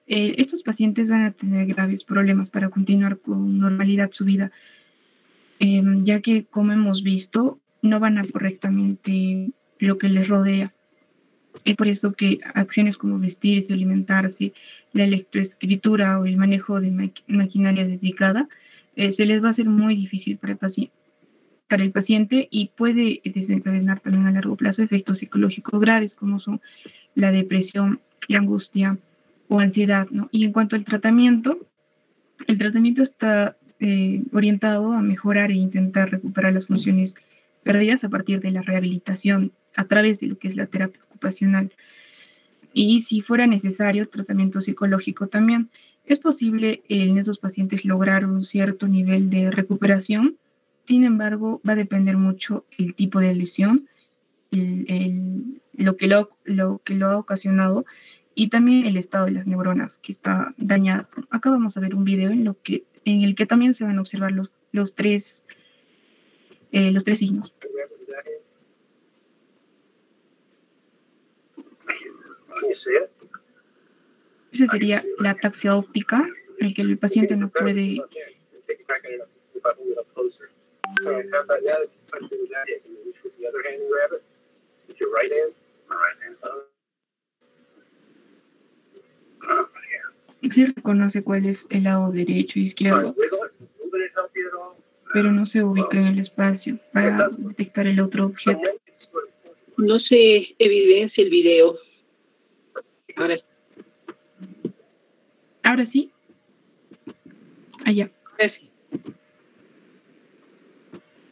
estos pacientes van a tener graves problemas para continuar con normalidad su vida, ya que, como hemos visto, no van a hacer correctamente lo que les rodea. Es por eso que acciones como vestirse, alimentarse, la electroescritura o el manejo de maquinaria dedicada se les va a hacer muy difícil para el paciente y puede desencadenar también a largo plazo efectos psicológicos graves como son la depresión, la angustia o ansiedad, ¿no? Y en cuanto al tratamiento, el tratamiento está orientado a mejorar e intentar recuperar las funciones perdidas a partir de la rehabilitación a través de lo que es la terapia ocupacional. Y si fuera necesario, tratamiento psicológico también. Es posible en esos pacientes lograr un cierto nivel de recuperación. Sin embargo, va a depender mucho el tipo de lesión, lo que lo ha ocasionado y también el estado de las neuronas que está dañado. Acá vamos a ver un video en el que también se van a observar los tres signos. Esa sería la ataxia óptica, en el que el paciente no puede sí reconoce cuál es el lado derecho e izquierdo, pero no se ubica en el espacio para detectar el otro objeto. No se evidencia el video. Ahora sí. Allá. Ahora sí.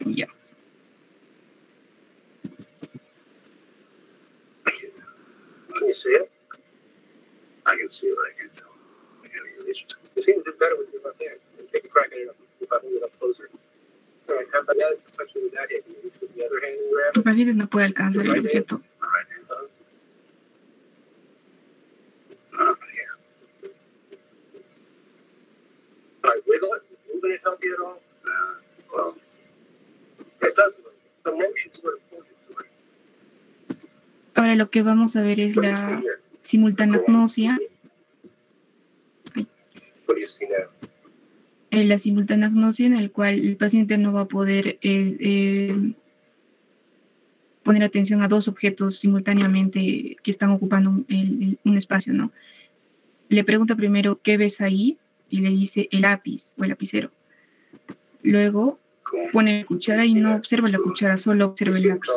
Ya. Can you see it? I can see what I can do. You seem to do better with your left hand. Take a crack at it if I move it up closer. All right, how about that? Touch it with that hand. Can you reach with the other hand and grab it? El paciente no puede alcanzar el objeto. All right, hand. Yeah. All right, wiggle it. Moving it help you at all? Well, it doesn't. The motion's what it pulls you to it. Ahora lo que vamos a ver es la simultanagnosia. La simultanagnosia, en el cual el paciente no va a poder poner atención a dos objetos simultáneamente que están ocupando un espacio, ¿no? Le pregunta primero, ¿qué ves ahí? Y le dice el lápiz o el lapicero. Luego pone la cuchara y no observa la cuchara, solo observa el lápiz.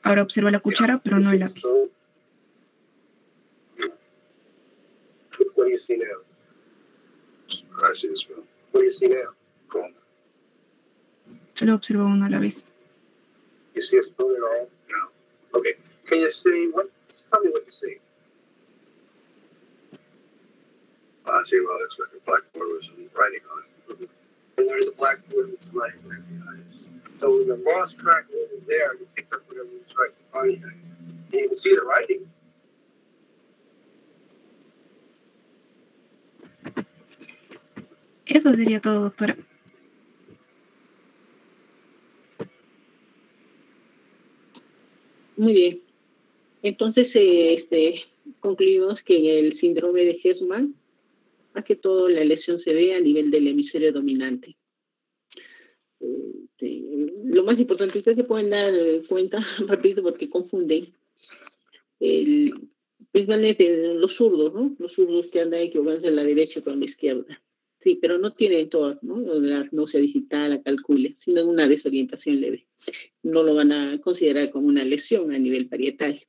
Ahora observa la cuchara, pero no el lápiz. What do you see now? I see this one. What do you see now? Solo observa uno a la vez. You see a spoon at all? No. Okay. Can you see what? Tell me what you see. I see what looks like a blackboard with some writing on it. And there's a blackboard with some writing on it. So when the lost track was there, you picked up whatever you tried to find. And you can see the writing. Eso sería todo, doctora. Muy bien. Entonces, concluimos que en el síndrome de Herrmann, más que todo la lesión se ve a nivel del hemisferio dominante. Lo más importante, ustedes se pueden dar cuenta rápido porque confunden principalmente los zurdos, ¿no? Los zurdos que andan equivocados en la derecha con la izquierda. Sí, pero no tienen todo, ¿no? La agnosia digital, la calcule, sino una desorientación leve. No lo van a considerar como una lesión a nivel parietal.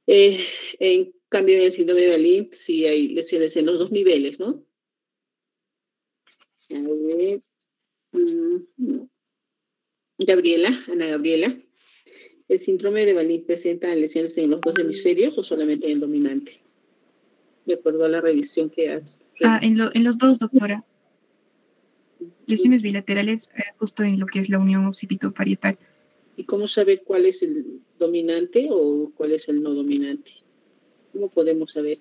En cambio, en el síndrome de Valin sí hay lesiones en los dos niveles, ¿no? A ver. Ana Gabriela. ¿El síndrome de Valin presenta lesiones en los dos hemisferios o solamente en el dominante? De acuerdo a la revisión que has realizado. En los dos, doctora. Lesiones bilaterales justo en lo que es la unión occipito-parietal. ¿Y cómo saber cuál es el dominante o cuál es el no dominante? ¿Cómo podemos saber?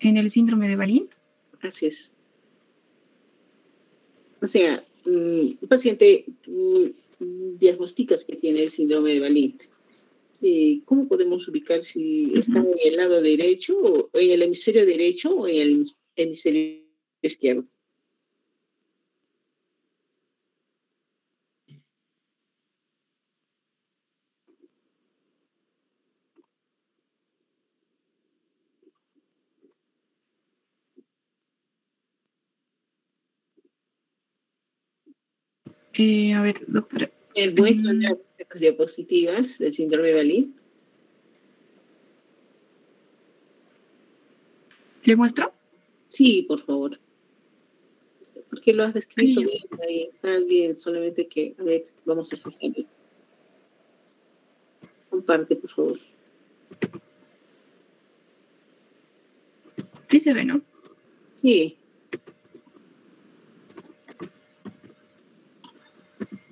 En el síndrome de Valin. Así es. O sea, un paciente diagnosticas que tiene el síndrome de Valin. ¿Cómo podemos ubicar si está en el lado derecho, o en el hemisferio derecho o en el hemisferio izquierdo? A ver, doctora. Muestra las diapositivas del síndrome de Valin. ¿Le muestro? Sí, por favor. Porque lo has descrito bien, ahí está bien, solamente que, a ver, vamos a fijarlo. Comparte, por favor. Sí se ve, ¿no? Sí.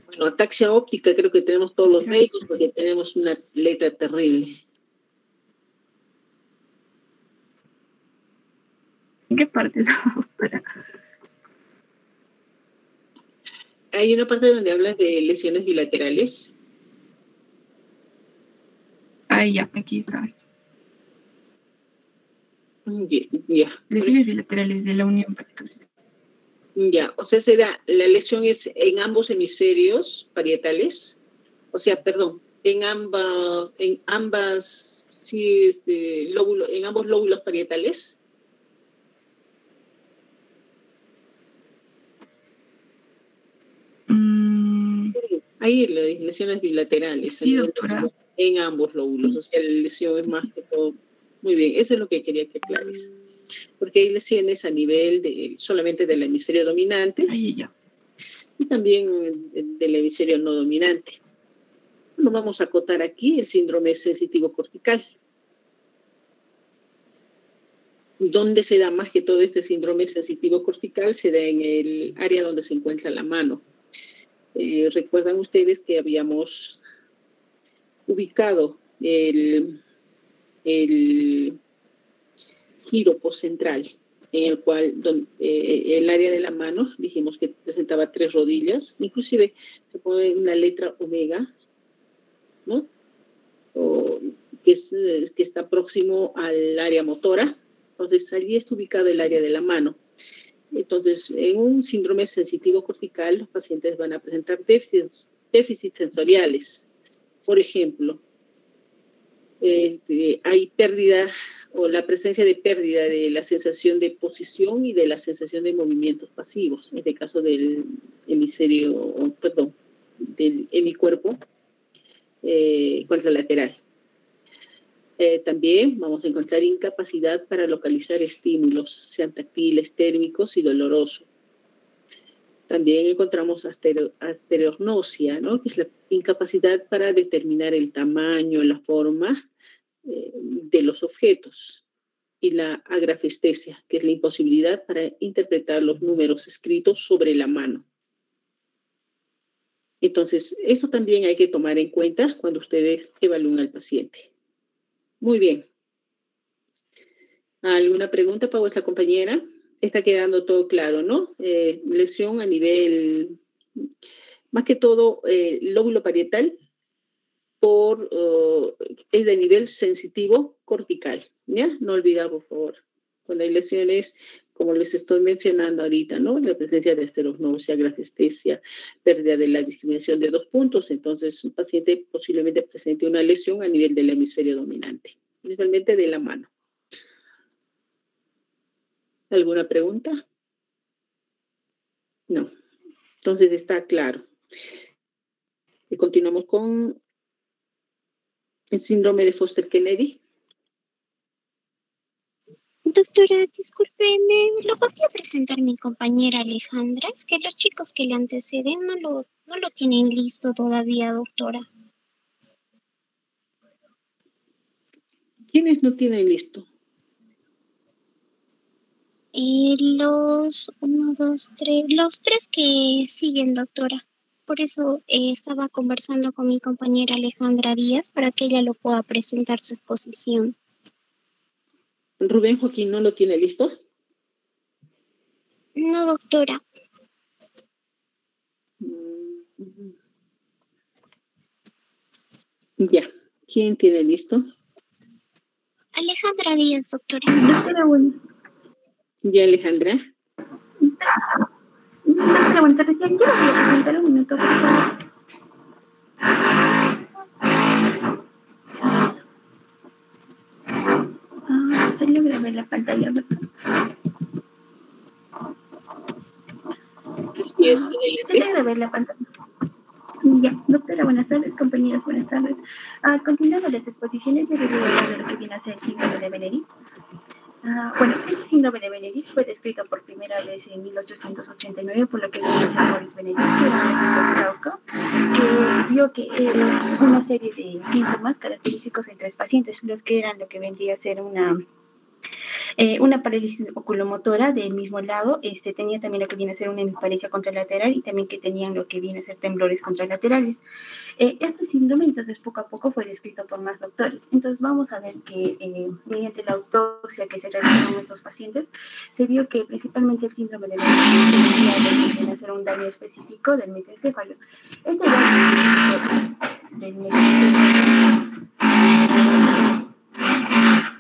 Bueno, ataxia óptica creo que tenemos todos los médicos porque tenemos una letra terrible. ¿En qué parte, doctora? Hay una parte donde hablas de lesiones bilaterales. Ahí ya, aquí está. Ya. Lesiones bilaterales de la unión parietal. Ya, o sea, la lesión es en ambos hemisferios parietales, o sea, perdón, en ambas, sí, en ambos lóbulos parietales. Ahí las lesiones bilaterales. Sí, doctora. En ambos lóbulos, o sea, la lesión es más que todo. Muy bien, eso es lo que quería que aclares. Porque hay lesiones a nivel solamente del hemisferio dominante y también del hemisferio no dominante. Bueno, vamos a acotar aquí el síndrome sensitivo cortical. ¿Dónde se da más que todo este síndrome sensitivo cortical? Se da en el área donde se encuentra la mano. Recuerdan ustedes que habíamos ubicado el giro postcentral, en el cual el área de la mano dijimos que presentaba 3 rodillas, inclusive se pone una letra omega, ¿no? Que está próximo al área motora. Entonces allí está ubicado el área de la mano. Entonces, en un síndrome sensitivo cortical, los pacientes van a presentar déficits sensoriales. Por ejemplo, hay pérdida o la presencia de pérdida de la sensación de posición y de la sensación de movimientos pasivos, en este caso del del hemicuerpo contralateral. También vamos a encontrar incapacidad para localizar estímulos, sean táctiles, térmicos y dolorosos. También encontramos asterognosia, ¿no? Que es la incapacidad para determinar el tamaño, la forma de los objetos. Y la agrafestesia, que es la imposibilidad para interpretar los números escritos sobre la mano. Entonces, esto también hay que tomar en cuenta cuando ustedes evalúen al paciente. Muy bien. ¿Alguna pregunta para vuestra compañera? Está quedando todo claro, ¿no? Lesión a nivel, más que todo, lóbulo parietal es de nivel sensitivo cortical, ¿ya? No olvidar, por favor, cuando hay lesiones, como les estoy mencionando ahorita, ¿no? La presencia de asterognosia, grafestesia, pérdida de la discriminación de 2 puntos, entonces un paciente posiblemente presente una lesión a nivel del hemisferio dominante, principalmente de la mano. ¿Alguna pregunta? No. Entonces está claro. Y continuamos con el síndrome de Foster-Kennedy. Doctora, discúlpeme, ¿lo podría presentar mi compañera Alejandra? Es que los chicos que le anteceden no lo tienen listo todavía, doctora. ¿Quiénes no tienen listo? Los 1, 2, 3, los 3 que siguen, doctora. Por eso estaba conversando con mi compañera Alejandra Díaz para que ella lo pueda presentar su exposición. ¿Rubén Joaquín no lo tiene listo? No, doctora. Ya. ¿Quién tiene listo? Alejandra Díaz, doctora. Doctora, bueno. Ya, Alejandra. Doctora, buenas tardes. Ya quiero presentar un minuto, por favor. Se logra ver la pantalla, ¿verdad? Así es. Se logra ver la pantalla. Ya, doctora, buenas tardes, compañeros, buenas tardes. Continuando las exposiciones, yo les voy a hablar de lo que viene a ser el síndrome de Benedict. Bueno, este síndrome de Benedict fue descrito por primera vez en 1889 por lo que viene a ser Maurice Benedict, que era un médico que vio que una serie de síntomas característicos en 3 pacientes, los que eran lo que vendría a ser una parálisis oculomotora del mismo lado, tenía también lo que viene a ser una hemiparesia contralateral y también que tenían lo que viene a ser temblores contralaterales. Este síndrome, entonces, poco a poco fue descrito por más doctores. Entonces, vamos a ver que mediante la autopsia que se realizó en estos pacientes, se vio que principalmente el síndrome de Benedict viene a ser un daño específico del mesencéfalo. Este daño específico del mesencéfalo.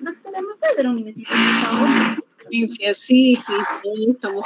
Doctora, ¿me puede dar un minutito, por favor? Sí, estamos.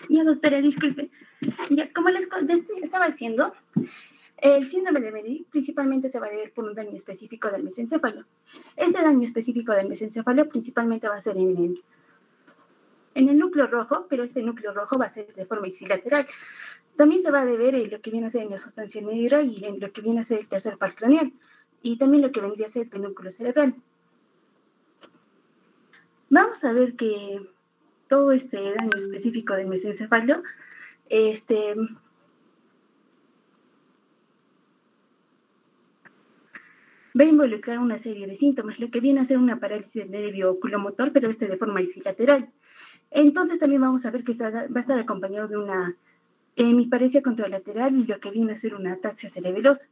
Ya, doctora, disculpe. Ya, como les estaba diciendo, el síndrome de Benedict principalmente se va a deber por un daño específico del mesencéfalo. Este daño específico del mesencéfalo principalmente va a ser en el núcleo rojo, pero este núcleo rojo va a ser de forma ipsilateral. También se va a deber en lo que viene a ser en la sustancia negra y en lo que viene a ser el tercer par craneal, y también lo que vendría a ser el pedúnculo cerebral. Vamos a ver que todo este daño específico del mesencéfalo va a involucrar una serie de síntomas, lo que viene a ser una parálisis del nervio oculomotor, pero de forma ipsilateral. Entonces también vamos a ver que va a estar acompañado de una hemiparesia contralateral y lo que viene a ser una ataxia cerebelosa.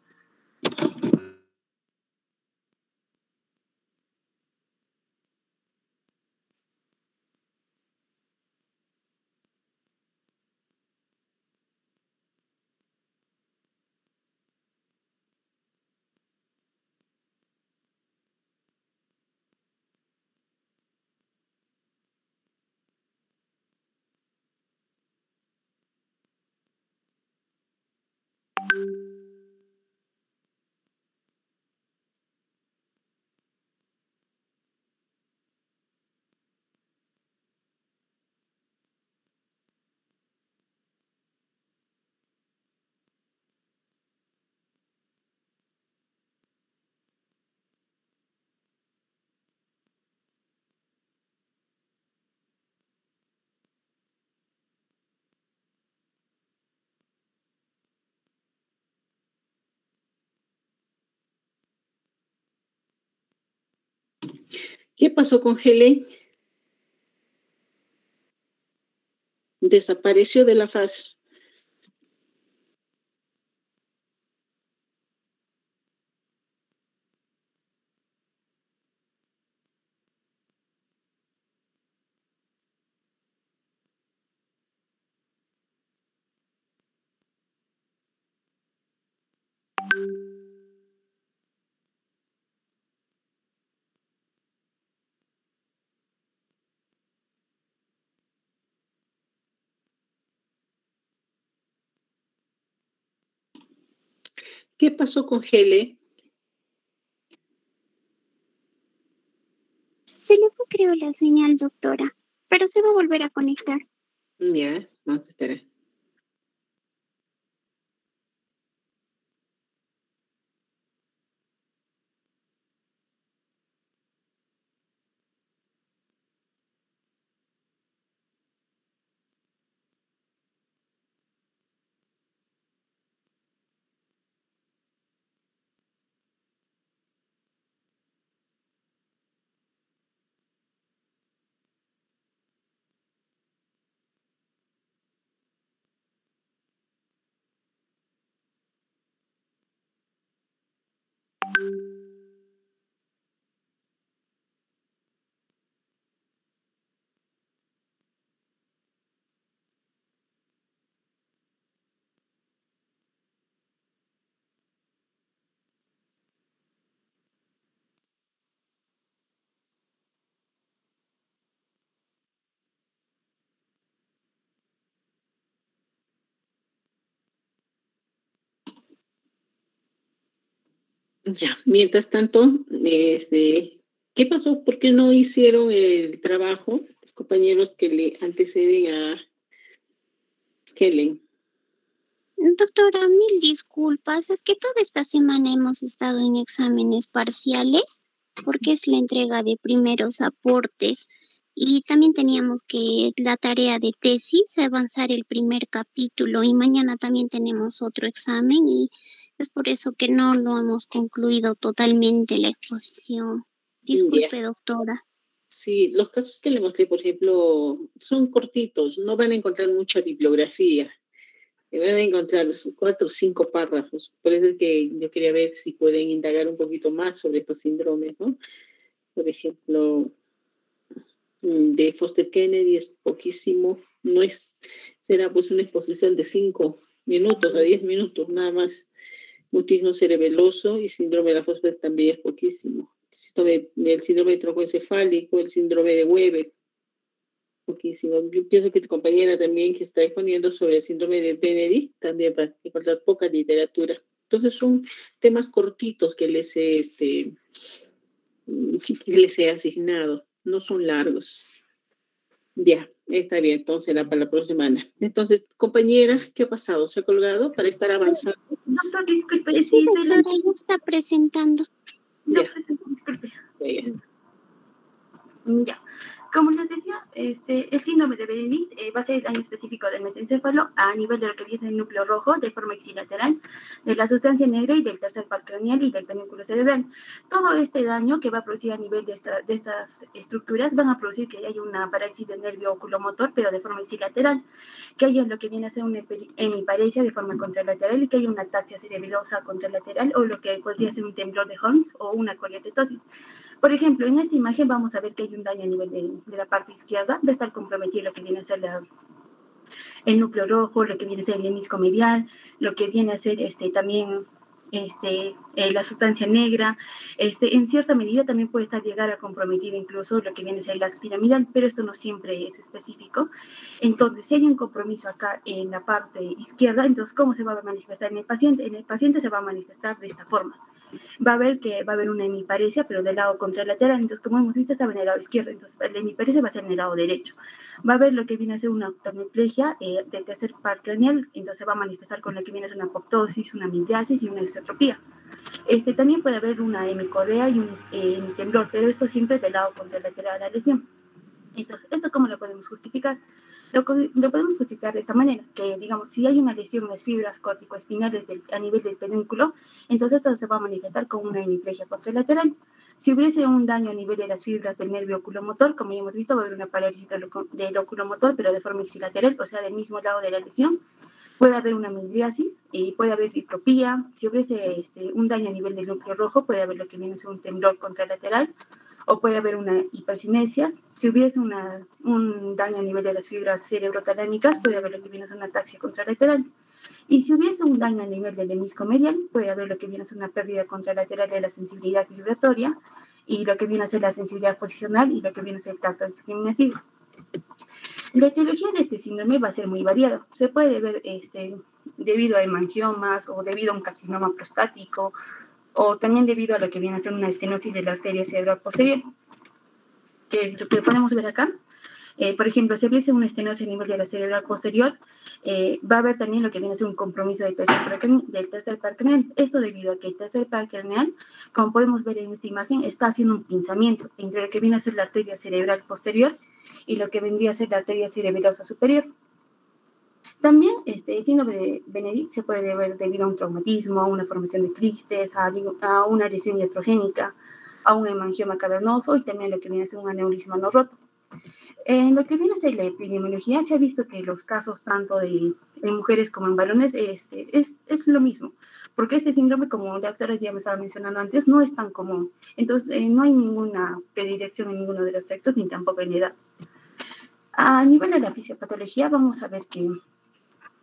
pasó con Helen? Desapareció de la faz. ¿Qué pasó con Hele? Se le fue, creo, la señal, doctora, pero se va a volver a conectar. Ya, vamos a esperar. Ya, mientras tanto, ¿qué pasó? ¿Por qué no hicieron el trabajo los compañeros que le anteceden a Helen? Doctora, mil disculpas. Es que toda esta semana hemos estado en exámenes parciales porque es la entrega de primeros aportes y también teníamos que la tarea de tesis, avanzar el primer capítulo y mañana también tenemos otro examen y es por eso que no lo hemos concluido totalmente la exposición. Disculpe, doctora. Sí, los casos que le mostré, por ejemplo, son cortitos, no van a encontrar mucha bibliografía. Van a encontrar 4 o 5 párrafos. Por eso es que yo quería ver si pueden indagar un poquito más sobre estos síndromes, ¿no? Por ejemplo, de Foster Kennedy es poquísimo, no es, será pues una exposición de 5 minutos a 10 minutos, nada más. Mutismo cerebeloso y síndrome de la Foster también es poquísimo. El síndrome de tronco encefálico, el síndrome de Weber, poquísimo. Yo pienso que tu compañera también que está exponiendo sobre el síndrome de Benedict también va a encontrar poca literatura. Entonces son temas cortitos que les he asignado, no son largos. Ya, está bien, entonces será para la próxima semana. Entonces, compañera, ¿qué ha pasado? ¿Se ha colgado para estar avanzando? Doctor, disculpe. Sí, doctora, ya está presentando. Ya. Disculpe. Ya. Como les decía, el síndrome de Benedict va a ser el daño específico del mesencéfalo a nivel de lo que dice el núcleo rojo, de forma exilateral, de la sustancia negra y del tercer par craneal y del pedúnculo cerebral. Todo este daño que va a producir a nivel de estas estructuras van a producir que haya una parálisis del nervio oculomotor, pero de forma exilateral, que haya lo que viene a ser una hemiparesia de forma contralateral y que haya una ataxia cerebelosa contralateral o lo que podría ser un temblor de Holmes o una coriotetosis. Por ejemplo, en esta imagen vamos a ver que hay un daño a nivel de la parte izquierda, de estar comprometido lo que viene a ser el núcleo rojo, lo que viene a ser el hemisco medial, lo que viene a ser también la sustancia negra. En cierta medida también puede estar llegar a comprometir incluso lo que viene a ser el axis piramidal, pero esto no siempre es específico. Entonces, si hay un compromiso acá en la parte izquierda, entonces, ¿cómo se va a manifestar en el paciente? En el paciente se va a manifestar de esta forma. Va a haber una hemiparesia, pero del lado contralateral. Entonces, como hemos visto, estaba en el lado izquierdo. Entonces, la hemiparesia va a ser en el lado derecho. Va a haber lo que viene a ser una octomiplegia del tercer par craneal. Entonces, va a manifestar con lo que viene a ser una apoptosis, una midriasis y una esotropía. También puede haber una hemicorea y un temblor, pero esto siempre del lado contralateral a la lesión. Entonces, ¿esto cómo lo podemos justificar? Lo podemos justificar de esta manera, que digamos, si hay una lesión en las fibras córtico-espinales a nivel del pedúnculo, entonces esto se va a manifestar con una hemiplegia contralateral. Si hubiese un daño a nivel de las fibras del nervio oculomotor, como ya hemos visto, va a haber una parálisis del oculomotor, pero de forma ipsilateral, o sea, del mismo lado de la lesión. Puede haber una midriasis y puede haber diplopía. Si hubiese un daño a nivel del núcleo rojo, puede haber lo que viene a ser un temblor contralateral o puede haber una hipercinesia. Si hubiese un daño a nivel de las fibras cerebrotalámicas, puede haber lo que viene a ser una ataxia contralateral. Y si hubiese un daño a nivel del hemisco medial, puede haber lo que viene a ser una pérdida contralateral de la sensibilidad vibratoria y lo que viene a ser la sensibilidad posicional y lo que viene a ser el tacto discriminativo. La etiología de este síndrome va a ser muy variada. Se puede ver debido a hemangiomas o debido a un carcinoma prostático o también debido a lo que viene a ser una estenosis de la arteria cerebral posterior. Lo que podemos ver acá, por ejemplo, si hubiese una estenosis a nivel de la cerebral posterior, va a haber también lo que viene a ser un compromiso del tercer par craneal. Esto debido a que el tercer par craneal, como podemos ver en esta imagen, está haciendo un pinzamiento entre lo que viene a ser la arteria cerebral posterior y lo que vendría a ser la arteria cerebelosa superior. También el síndrome de Benedict se puede ver debido a un traumatismo, a una formación de cristes, a una lesión iatrogénica, a un hemangioma cavernoso y también lo que viene a ser un aneurisma no roto. En lo que viene a ser la epidemiología, se ha visto que los casos tanto de mujeres como en varones es lo mismo, porque este síndrome, como la doctora ya me estaba mencionando antes, no es tan común. Entonces, no hay ninguna predilección en ninguno de los sexos, ni tampoco en edad. A nivel de la fisiopatología, vamos a ver que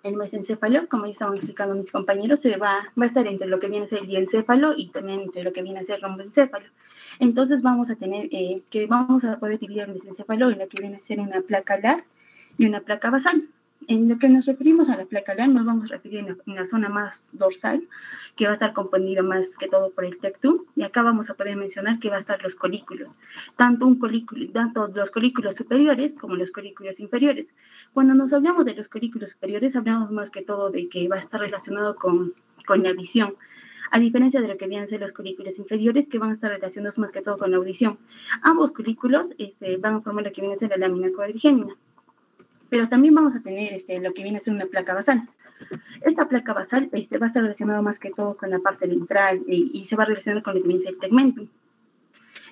el mesencéfalo, como ya estaban explicando mis compañeros, va a estar entre lo que viene a ser el diencéfalo y también entre lo que viene a ser romboencéfalo. Entonces vamos a tener vamos a poder dividir el mesencéfalo en lo que viene a ser una placa alar y una placa basal. En lo que nos referimos a la placa alar, nos vamos a referir en la zona más dorsal, que va a estar comprendida más que todo por el tectum, y acá vamos a poder mencionar que va a estar los colículos, tanto los colículos superiores como los colículos inferiores. Cuando nos hablamos de los colículos superiores, hablamos más que todo de que va a estar relacionado con la visión, a diferencia de lo que vienen a ser los colículos inferiores, que van a estar relacionados más que todo con la audición. Ambos colículos van a formar lo que viene a ser la lámina cuadrigémina. Pero también vamos a tener lo que viene a ser una placa basal. Esta placa basal va a estar relacionada más que todo con la parte ventral y se va a relacionar con lo que viene a ser el tegmentum.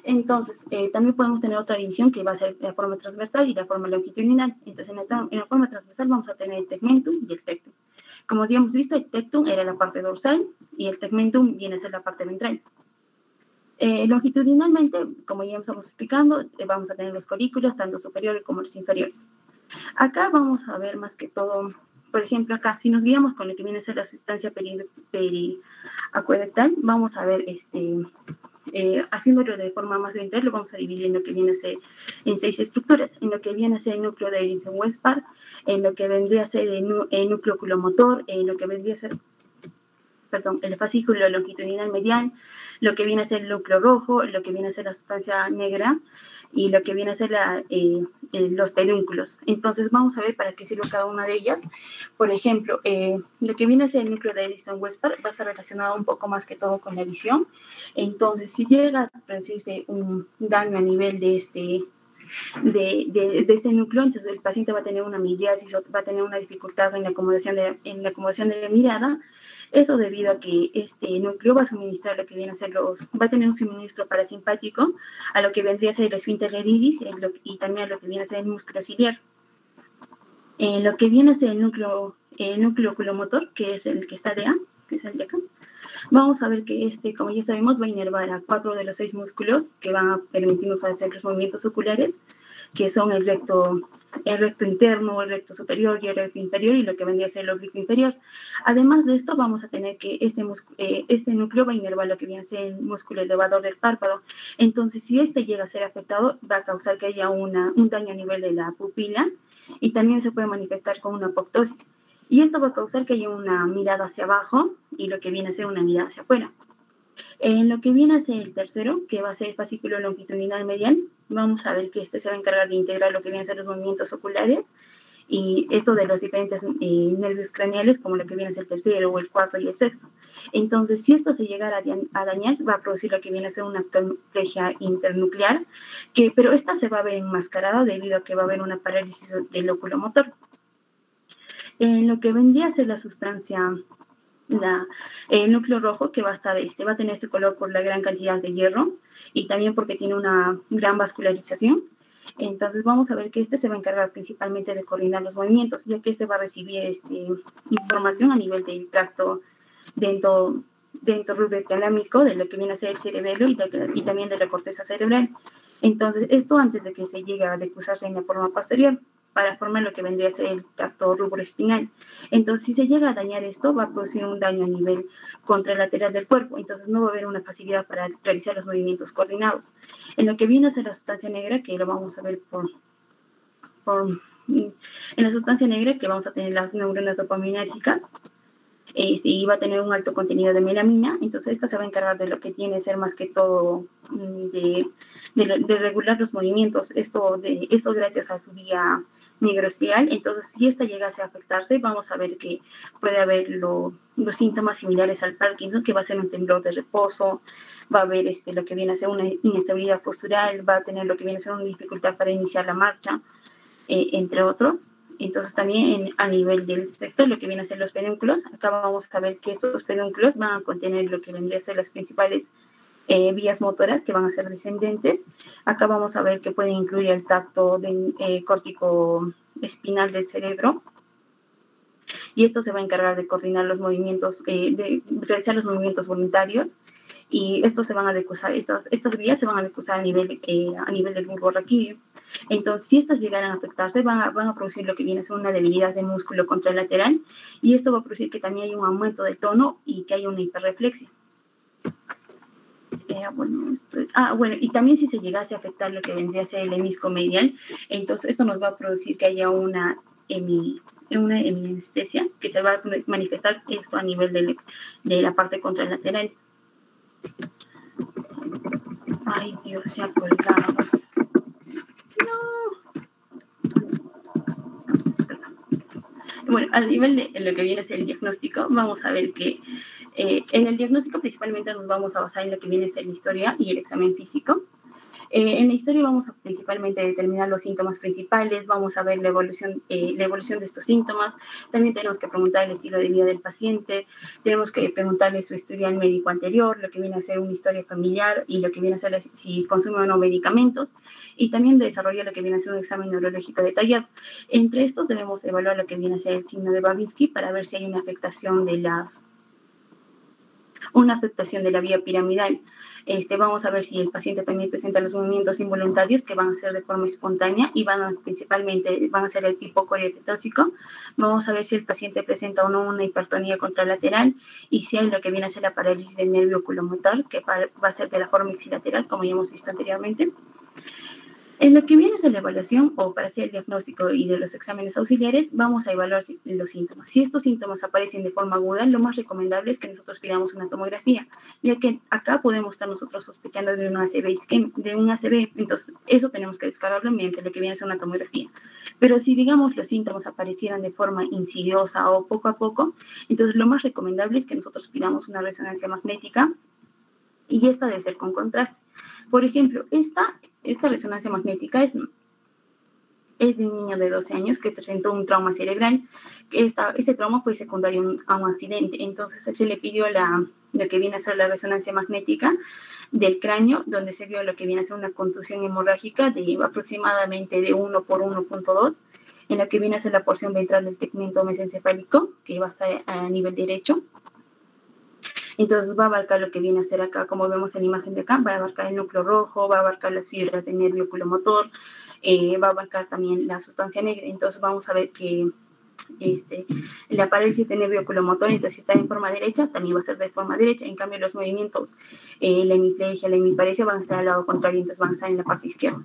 Entonces, también podemos tener otra división que va a ser la forma transversal y la forma longitudinal. Entonces, en la forma transversal vamos a tener el tegmentum y el tectum. Como ya hemos visto, el tectum era la parte dorsal y el tegmentum viene a ser la parte ventral. Longitudinalmente, como ya estamos explicando, vamos a tener los colículos, tanto superiores como los inferiores. Acá vamos a ver más que todo, por ejemplo, acá, si nos guiamos con lo que viene a ser la sustancia periacueductal, vamos a ver, haciéndolo de forma más ventral, lo vamos a dividir en lo que viene a ser en 6 estructuras, en lo que viene a ser el núcleo de Edison-Westphal, en lo que vendría a ser el núcleo oculomotor, en lo que vendría a ser, el fascículo longitudinal medial, lo que viene a ser el núcleo rojo, lo que viene a ser la sustancia negra y lo que viene a ser los pedúnculos. Entonces vamos a ver para qué sirve cada una de ellas. Por ejemplo, lo que viene a ser el núcleo de Edison-Westphal va a estar relacionado un poco más que todo con la visión. Entonces, si llega a producirse un daño a nivel de este núcleo, entonces el paciente va a tener una midriasis o va a tener una dificultad en la acomodación de la mirada. Eso debido a que este núcleo va a suministrar lo que viene a ser va a tener un suministro parasimpático a lo que vendría a ser el esfínter iris y también a lo que viene a ser el músculo ciliar. Lo que viene a ser el núcleo oculomotor, que es el que está de A, que es el de acá, vamos a ver que como ya sabemos, va a inervar a 4 de los 6 músculos que van a permitirnos hacer los movimientos oculares, que son el recto interno, el recto superior y el recto inferior, y lo que vendría a ser el oblicuo inferior. Además de esto, vamos a tener que este núcleo va a inervar lo que viene a ser el músculo elevador del párpado. Entonces, si este llega a ser afectado, va a causar que haya un daño a nivel de la pupila y también se puede manifestar con una apoptosis. Y esto va a causar que haya una mirada hacia abajo y lo que viene a ser una mirada hacia afuera. En lo que viene a ser el tercero, que va a ser el fascículo longitudinal medial, vamos a ver que se va a encargar de integrar lo que viene a ser los movimientos oculares y esto de los diferentes nervios craneales, como lo que viene a ser el tercero o el cuarto y el sexto. Entonces, si esto se llegara a dañar, va a producir lo que viene a ser una hemiplegia internuclear, pero esta se va a ver enmascarada debido a que va a haber una parálisis del oculomotor. En lo que vendría a ser la sustancia el núcleo rojo, que va a tener este color por la gran cantidad de hierro y también porque tiene una gran vascularización. Entonces vamos a ver que este se va a encargar principalmente de coordinar los movimientos, ya que este va a recibir información a nivel del tracto dentro talámico, de lo que viene a ser el cerebelo y también de la corteza cerebral. Entonces, esto antes de que se llegue a decusarse en la forma posterior, para formar lo que vendría a ser el tracto rubroespinal. Entonces, si se llega a dañar esto, va a producir un daño a nivel contralateral del cuerpo, entonces no va a haber una facilidad para realizar los movimientos coordinados. En lo que viene a ser la sustancia negra, que lo vamos a ver en la sustancia negra, que vamos a tener las neuronas dopaminérgicas, y va a tener un alto contenido de melamina, entonces esta se va a encargar de lo que tiene que ser más que todo de regular los movimientos, esto gracias a su vía nigrostrial. Entonces si esta llegase a afectarse, vamos a ver que puede haber los síntomas similares al Parkinson, que va a ser un temblor de reposo, va a haber lo que viene a ser una inestabilidad postural, va a tener lo que viene a ser una dificultad para iniciar la marcha, entre otros. Entonces también a nivel del sexto, lo que viene a ser los pedúnculos, acá vamos a ver que estos pedúnculos van a contener lo que vendría a ser las principales vías motoras, que van a ser descendentes. Acá vamos a ver que pueden incluir el tracto córtico espinal del cerebro, y esto se va a encargar de coordinar los movimientos, de realizar los movimientos voluntarios, y estos se van a decusar, estas vías se van a decusar a nivel del bulbo raquídeo. Entonces, si estas llegaran a afectarse, van a producir lo que viene a ser una debilidad de músculo contralateral, y esto va a producir que también hay un aumento de tono y que haya una hiperreflexia. Y también si se llegase a afectar lo que vendría a ser el hemisco medial, entonces esto nos va a producir que haya una hemianestesia, que se va a manifestar esto a nivel de la parte contralateral. Ay, Dios, se ha colgado. No. Bueno, al nivel de lo que viene a ser el diagnóstico, vamos a ver que en el diagnóstico principalmente nos vamos a basar en lo que viene a ser la historia y el examen físico. En la historia vamos a principalmente determinar los síntomas principales, vamos a ver la evolución de estos síntomas. También tenemos que preguntar el estilo de vida del paciente, tenemos que preguntarle su historial médico anterior, lo que viene a ser una historia familiar y lo que viene a ser si consume o no medicamentos, y también desarrollar lo que viene a ser un examen neurológico detallado. Entre estos debemos evaluar lo que viene a ser el signo de Babinski para ver si hay una afectación de la vía piramidal. Vamos a ver si el paciente también presenta los movimientos involuntarios, que van a ser de forma espontánea y principalmente van a ser el tipo coriotetóxico. Vamos a ver si el paciente presenta o no una hipertonía contralateral, y si hay lo que viene a ser la parálisis del nervio oculomotor, que va a ser de la forma ipsilateral, como ya hemos visto anteriormente. En lo que viene a la evaluación o para hacer el diagnóstico y de los exámenes auxiliares, vamos a evaluar los síntomas. Si estos síntomas aparecen de forma aguda, lo más recomendable es que nosotros pidamos una tomografía, ya que acá podemos estar nosotros sospechando de un ACV, entonces eso tenemos que descargarlo mediante lo que viene a ser una tomografía. Pero si, digamos, los síntomas aparecieran de forma insidiosa o poco a poco, entonces lo más recomendable es que nosotros pidamos una resonancia magnética, y esta debe ser con contraste. Por ejemplo, esta resonancia magnética es de un niño de 12 años que presentó un trauma cerebral. Este trauma fue secundario a un accidente. Entonces se le pidió lo que viene a ser la resonancia magnética del cráneo, donde se vio lo que viene a ser una contusión hemorrágica de aproximadamente de 1 por 1.2, en la que viene a ser la porción ventral del tegmento mesencefálico, que va a estar a nivel derecho. Entonces va a abarcar lo que viene a ser acá, como vemos en la imagen de acá, va a abarcar el núcleo rojo, va a abarcar las fibras del nervio oculomotor, va a abarcar también la sustancia negra. Entonces vamos a ver que la parálisis del nervio oculomotor, entonces si está en forma derecha, también va a ser de forma derecha. En cambio, los movimientos, la hemiplegia, la hemiparesia van a estar al lado contrario, entonces van a estar en la parte izquierda.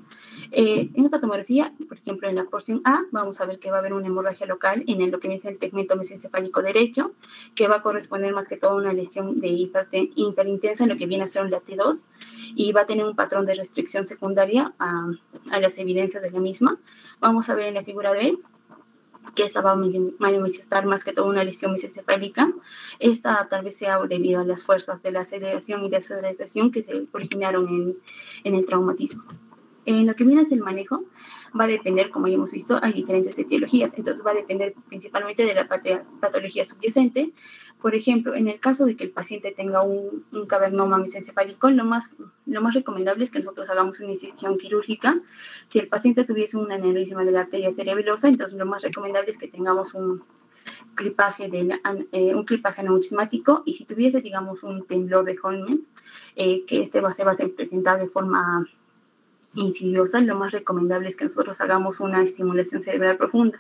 En esta tomografía, por ejemplo, en la porción A, vamos a ver que va a haber una hemorragia local en lo que es el tegmento mesencefálico derecho, que va a corresponder más que todo a una lesión de hiperintensa en lo que viene a ser un LAT2, y va a tener un patrón de restricción secundaria a las evidencias de la misma. Vamos a ver en la figura de que esta va a manifestar más que todo una lesión mesencefálica. Esta tal vez sea debido a las fuerzas de la aceleración y desaceleración que se originaron en el traumatismo. En lo que viene es el manejo, va a depender, como ya hemos visto, hay diferentes etiologías, entonces va a depender principalmente de la patología subyacente. Por ejemplo, en el caso de que el paciente tenga un cavernoma mesencefálico, lo más recomendable es que nosotros hagamos una incisión quirúrgica. Si el paciente tuviese un aneurisma de la arteria cerebrosa, entonces lo más recomendable es que tengamos un clipaje aneurismático, y si tuviese, digamos, un temblor de Holmes, que este va a ser presentado de forma insidiosa, lo más recomendable es que nosotros hagamos una estimulación cerebral profunda.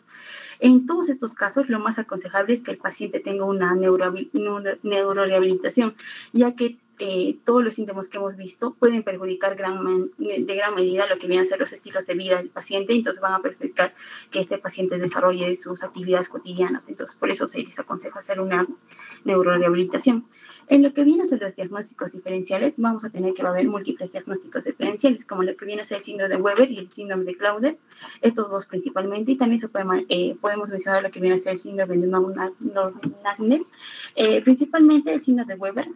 En todos estos casos, lo más aconsejable es que el paciente tenga una neurorehabilitación, ya que todos los síntomas que hemos visto pueden perjudicar de gran medida lo que vienen a ser los estilos de vida del paciente, entonces van a perjudicar que este paciente desarrolle sus actividades cotidianas. Entonces, por eso se les aconseja hacer una neurorehabilitación. En lo que viene a ser los diagnósticos diferenciales, vamos a tener que va a haber múltiples diagnósticos diferenciales, como lo que viene a ser el síndrome de Weber y el síndrome de Clauder, estos dos principalmente, y también podemos mencionar lo que viene a ser el síndrome de Naegeli. Principalmente el síndrome de Weber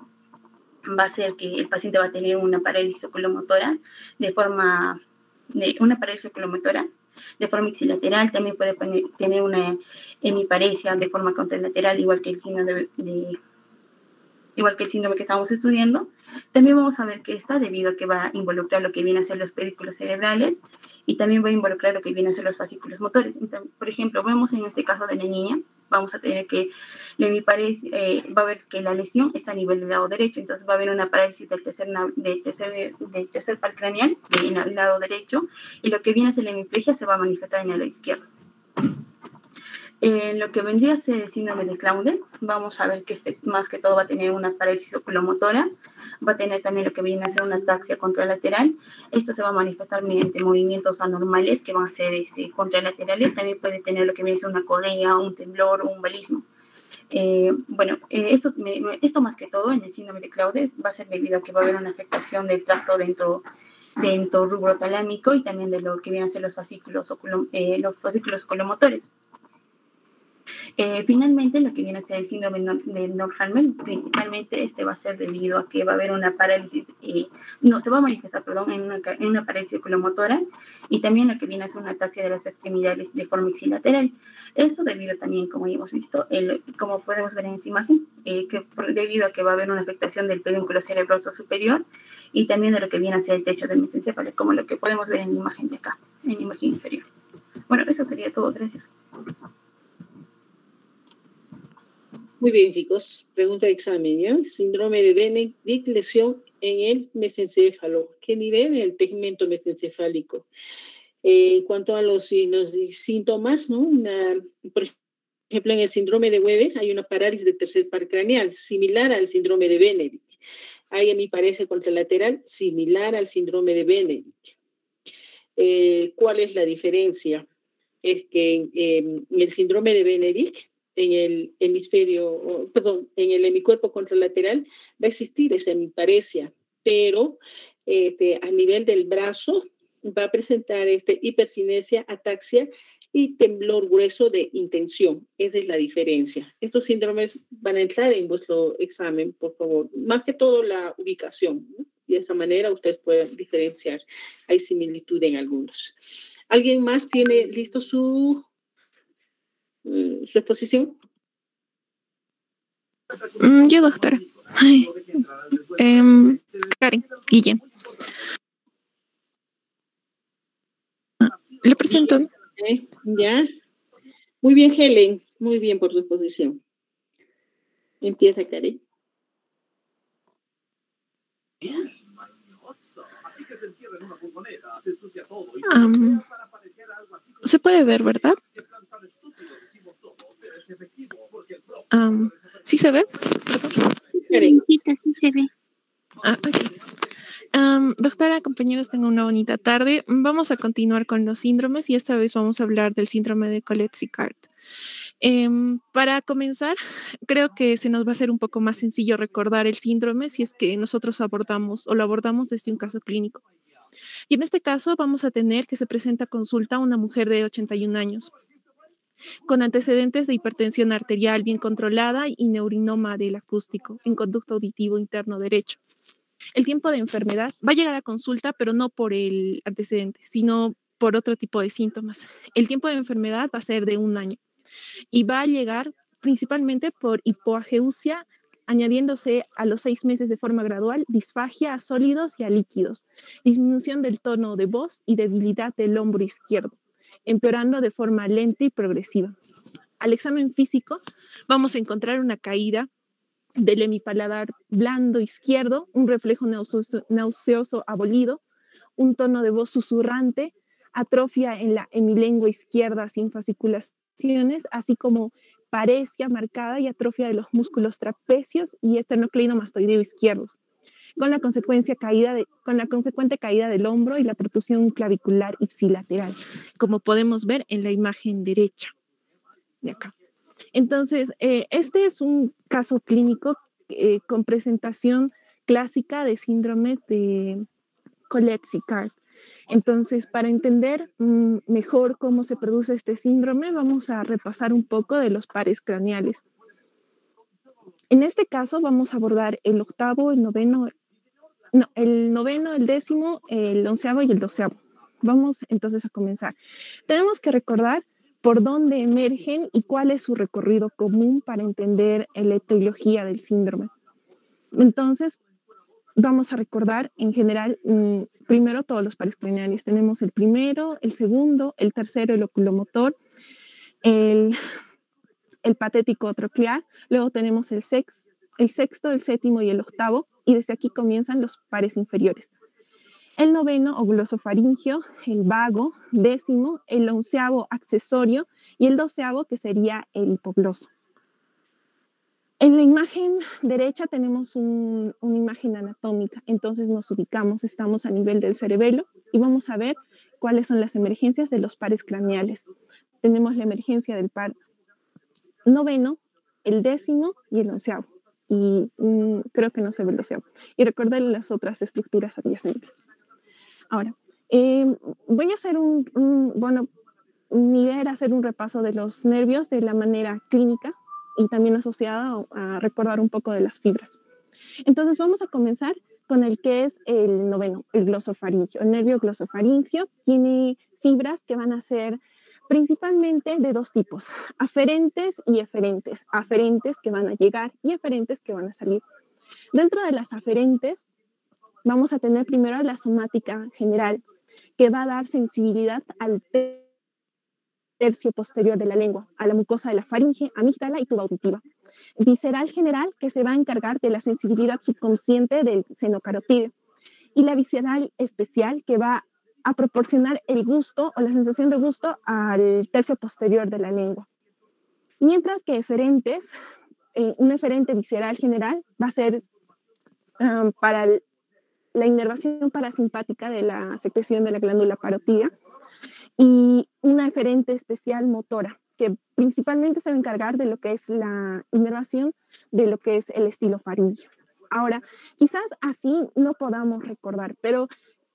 va a ser que el paciente va a tener una parálisis oculomotora de forma ixilolateral, también puede tener una hemiparesia de forma contralateral, igual que el síndrome que estamos estudiando. También vamos a ver que está debido a que va a involucrar lo que viene a ser los pedículos cerebrales, y también va a involucrar lo que viene a ser los fascículos motores. Entonces, por ejemplo, vemos en este caso de la niña, vamos a tener que la hemiparesia, va a ver que la lesión está a nivel del lado derecho, entonces va a haber una parálisis del tercer par craneal en el lado derecho, y lo que viene a ser la hemiplegia se va a manifestar en el lado izquierdo. En lo que vendría a ser el síndrome de Clauder, vamos a ver que más que todo va a tener una parálisis oculomotora, va a tener también lo que viene a ser una ataxia contralateral. Esto se va a manifestar mediante movimientos anormales que van a ser contralaterales. También puede tener lo que viene a ser una correa, un temblor o un balismo. Esto más que todo en el síndrome de Clauder va a ser debido a que va a haber una afectación del tracto dentro rubrotalámico, y también de lo que vienen a ser los fascículos oculomotores. Finalmente, lo que viene a ser el síndrome de Nordhalmer, principalmente va a ser debido a que va a haber una parálisis, se va a manifestar, en una parálisis oculomotora, y también lo que viene a ser una ataxia de las extremidades de forma ipsilateral. Esto debido también, como hemos visto, como podemos ver en esta imagen, debido a que va a haber una afectación del pedúnculo cerebroso superior, y también de lo que viene a ser el techo del mesencéfalo, como lo que podemos ver en la imagen de acá, en la imagen inferior. Bueno, eso sería todo. Gracias. Muy bien, chicos. Pregunta de examen, ¿ya? Síndrome de Benedict, lesión en el mesencéfalo. ¿Qué nivel? En el tegmento mesencefálico. En cuanto a los síntomas, ¿no? Por ejemplo, en el síndrome de Weber hay una parálisis del tercer par craneal, similar al síndrome de Benedict. Hay hemiparesia contralateral, similar al síndrome de Benedict. ¿Cuál es la diferencia? Es que en el síndrome de Benedict, en el hemicuerpo contralateral va a existir esa hemiparesia, pero a nivel del brazo va a presentar hipercinesia, ataxia y temblor grueso de intención. Esa es la diferencia. Estos síndromes van a entrar en vuestro examen, por favor. Más que todo la ubicación, ¿no? Y de esa manera ustedes pueden diferenciar. Hay similitud en algunos. ¿Alguien más tiene listo su exposición? Yo, doctora. Karen Guillén. Le presento. Ya. Muy bien, Helen. Muy bien por tu exposición. Empieza, Karen. Se puede ver, ¿verdad? ¿Sí se ve? Sí se ve. Okay. Doctora, compañeros, tengan una bonita tarde. Vamos a continuar con los síndromes, y esta vez vamos a hablar del síndrome de Colet-Sicard. Para comenzar, creo que se nos va a hacer un poco más sencillo recordar el síndrome si es que nosotros lo abordamos desde un caso clínico. Y en este caso vamos a tener que se presenta a consulta una mujer de 81 años con antecedentes de hipertensión arterial bien controlada y neurinoma del acústico en conducto auditivo interno derecho. El tiempo de enfermedad va a llegar a consulta, pero no por el antecedente, sino por otro tipo de síntomas. El tiempo de enfermedad va a ser de 1 año y va a llegar principalmente por hipoageusia, añadiéndose a los 6 meses de forma gradual disfagia a sólidos y a líquidos, disminución del tono de voz y debilidad del hombro izquierdo, empeorando de forma lenta y progresiva. Al examen físico vamos a encontrar una caída del hemipaladar blando izquierdo, un reflejo nauseoso abolido, un tono de voz susurrante, atrofia en la hemilengua izquierda sin fasciculaciones, así como paresia marcada y atrofia de los músculos trapecios y esternocleidomastoideo izquierdos, con la consecuente caída del hombro y la protrusión clavicular ipsilateral, como podemos ver en la imagen derecha de acá. Entonces, este es un caso clínico con presentación clásica de síndrome de Colet-Sicard. Entonces, para entender mejor cómo se produce este síndrome, vamos a repasar un poco de los pares craneales. En este caso, vamos a abordar el octavo, el noveno, el décimo, el 11º y el 12º. Vamos entonces a comenzar. Tenemos que recordar por dónde emergen y cuál es su recorrido común para entender la etiología del síndrome. Entonces, vamos a recordar en general, primero todos los pares craneales. Tenemos el primero, el segundo, el tercero, el oculomotor, el patético troclear, luego tenemos el sexto, el séptimo y el octavo, y desde aquí comienzan los pares inferiores. El noveno o glosofaringio, el vago, décimo, el 11º accesorio y el 12º que sería el hipogloso. En la imagen derecha tenemos una imagen anatómica, entonces nos ubicamos, estamos a nivel del cerebelo y vamos a ver cuáles son las emergencias de los pares craneales. Tenemos la emergencia del par noveno, el décimo y el 11º. Y creo que no se ve el 12º. Y recuerden las otras estructuras adyacentes. Ahora, voy a hacer mi idea era hacer un repaso de los nervios de la manera clínica y también asociada a recordar un poco de las fibras. Entonces vamos a comenzar con el que es el noveno, el glosofaringio. El nervio glosofaringio tiene fibras que van a ser principalmente de 2 tipos, aferentes y eferentes. Aferentes que van a llegar y eferentes que van a salir. Dentro de las aferentes vamos a tener primero la somática general, que va a dar sensibilidad al tercio posterior de la lengua, a la mucosa de la faringe, amígdala y tuba auditiva. Visceral general, que se va a encargar de la sensibilidad subconsciente del seno carotídeo. Y la visceral especial, que va a proporcionar el gusto o la sensación de gusto al tercio posterior de la lengua. Mientras que eferentes, un eferente visceral general va a ser para la inervación parasimpática de la secreción de la glándula parotídea y una eferente especial motora, que principalmente se va a encargar de lo que es la inervación de lo que es el estilo faríngeo. Ahora, quizás así no podamos recordar, pero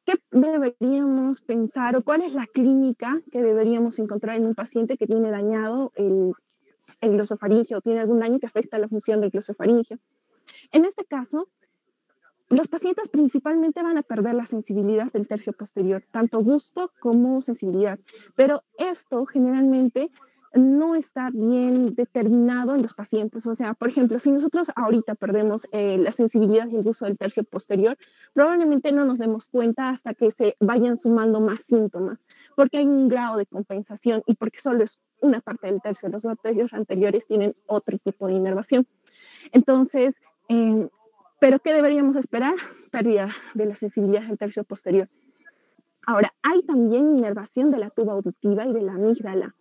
¿qué deberíamos pensar o cuál es la clínica que deberíamos encontrar en un paciente que tiene dañado el glosofaringio o tiene algún daño que afecta la función del glosofaringio? En este caso, los pacientes principalmente van a perder la sensibilidad del tercio posterior, tanto gusto como sensibilidad, pero esto generalmente no está bien determinado en los pacientes. O sea, por ejemplo, si nosotros ahorita perdemos la sensibilidad y el gusto del tercio posterior, probablemente no nos demos cuenta hasta que se vayan sumando más síntomas, porque hay un grado de compensación y porque solo es una parte del tercio. Los dos tercios anteriores tienen otro tipo de inervación. Entonces, ¿pero qué deberíamos esperar? Pérdida de la sensibilidad del tercio posterior. Ahora, hay también inervación de la tuba auditiva y de la amígdala.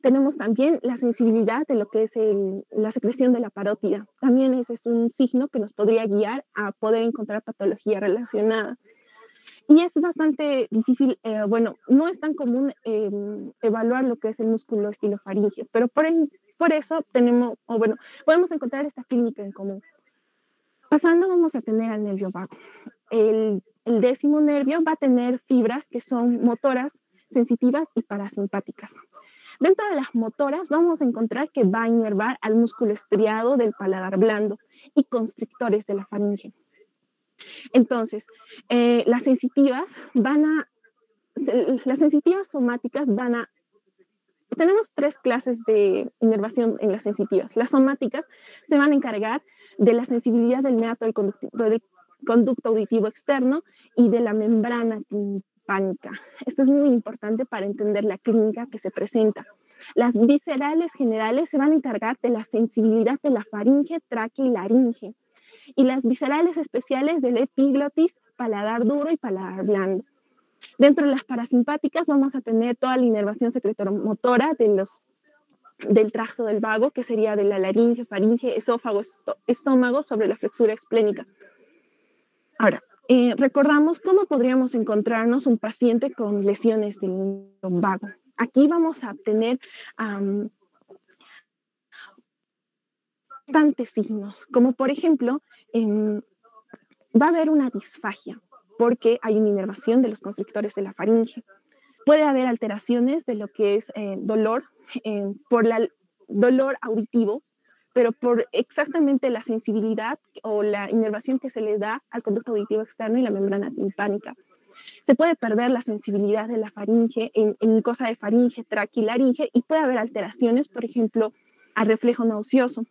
Tenemos también la sensibilidad de lo que es la secreción de la parótida. También ese es un signo que nos podría guiar a poder encontrar patología relacionada. Y es bastante difícil, no es tan común evaluar lo que es el músculo estilofaringio, pero por eso podemos encontrar esta clínica en común. Pasando, vamos a tener al nervio vago. El décimo nervio va a tener fibras que son motoras, sensitivas y parasimpáticas. Dentro de las motoras vamos a encontrar que va a inervar al músculo estriado del paladar blando y constrictores de la faringe. Entonces, las sensitivas van a las sensitivas somáticas van a... Tenemos 3 clases de inervación en las sensitivas. Las somáticas se van a encargar de la sensibilidad del meato del conducto auditivo externo y de la membrana timpánica. Esto es muy importante para entender la clínica que se presenta. Las viscerales generales se van a encargar de la sensibilidad de la faringe, tráquea y laringe. Y las viscerales especiales del epiglotis, paladar duro y paladar blando. Dentro de las parasimpáticas vamos a tener toda la inervación secretomotora del tracto del vago, que sería de la laringe, faringe, esófago, estómago, sobre la flexura esplénica. Ahora, recordamos cómo podríamos encontrarnos un paciente con lesiones del vago. Aquí vamos a obtener bastantes signos, como por ejemplo, va a haber una disfagia, porque hay una inervación de los constrictores de la faringe. Puede haber alteraciones de lo que es dolor, por dolor auditivo, pero por exactamente la sensibilidad o la inervación que se le da al conducto auditivo externo y la membrana timpánica. Se puede perder la sensibilidad de la faringe en mucosa de faringe, tráquea y laringe, y puede haber alteraciones, por ejemplo, al reflejo nauseoso.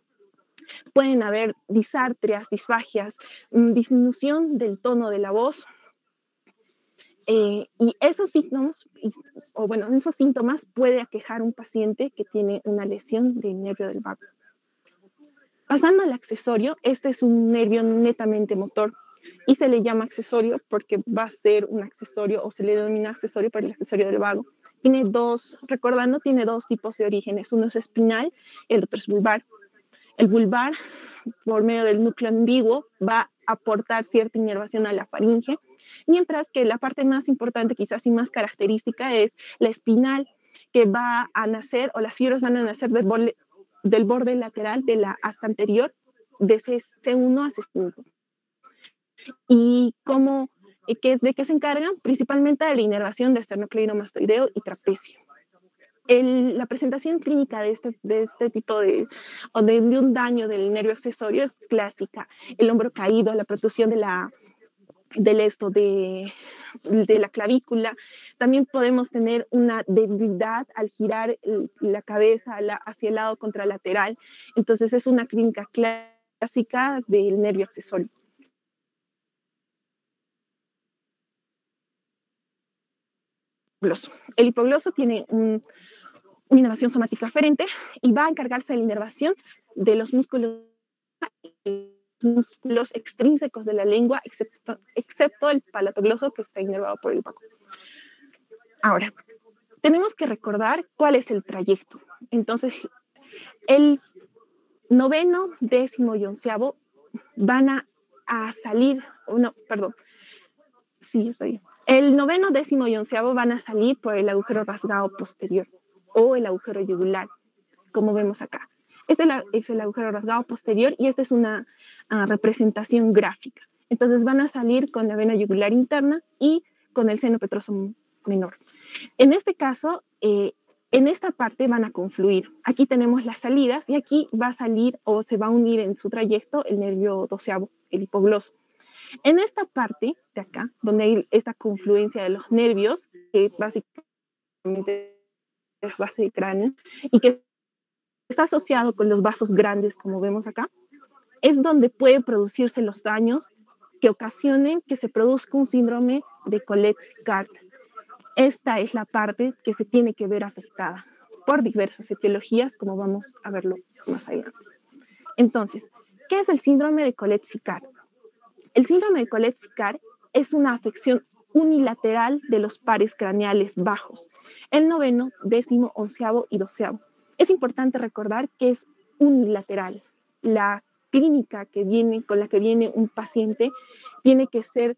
Pueden haber disartrias, disfagias, disminución del tono de la voz, y esos signos, esos síntomas puede aquejar un paciente que tiene una lesión del nervio del vago. Pasando al accesorio, este es un nervio netamente motor y se le llama accesorio porque va a ser un accesorio, o se le denomina accesorio para el accesorio del vago. Tiene dos tipos de orígenes, uno es espinal, el otro es vulvar. El vulvar, por medio del núcleo ambiguo, va a aportar cierta inervación a la faringe, mientras que la parte más importante, quizás y más característica, es la espinal, que va a nacer, o las fibras van a nacer del borde lateral de la asta anterior, de C1 a C5. ¿Y de qué se encargan? Principalmente de la inervación de esternocleidomastoideo y trapecio. La presentación clínica de este tipo de un daño del nervio accesorio es clásica. El hombro caído, la protrusión de la clavícula. También podemos tener una debilidad al girar la cabeza hacia el lado contralateral. Entonces es una clínica clásica del nervio accesorio. El hipogloso tiene una inervación somática aferente y va a encargarse de la inervación de los músculos extrínsecos de la lengua, excepto el palatogloso, que está inervado por el vago. Ahora, tenemos que recordar cuál es el trayecto. Entonces, el 9º, 10º y 11º van a salir, el 9º, 10º y 11º van a salir por el agujero rasgado posterior o el agujero yugular, como vemos acá. Este es el agujero rasgado posterior y esta es una representación gráfica. Entonces van a salir con la vena yugular interna y con el seno petroso menor. En este caso, en esta parte van a confluir. Aquí tenemos las salidas y aquí va a salir o se va a unir en su trayecto el nervio doceavo, el hipogloso. En esta parte de acá, donde hay esta confluencia de los nervios, que básicamente es base de cráneo, y que está asociado con los vasos grandes, como vemos acá, es donde pueden producirse los daños que ocasionen que se produzca un síndrome de Colet-Sicard. Esta es la parte que se tiene que ver afectada por diversas etiologías, como vamos a verlo más adelante. Entonces, ¿qué es el síndrome de Colet-Sicard? El síndrome de Colet-Sicard es una afección unilateral de los pares craneales bajos, el 9º, 10º, 11º y 12º. Es importante recordar que es unilateral. La clínica con la que viene un paciente tiene que ser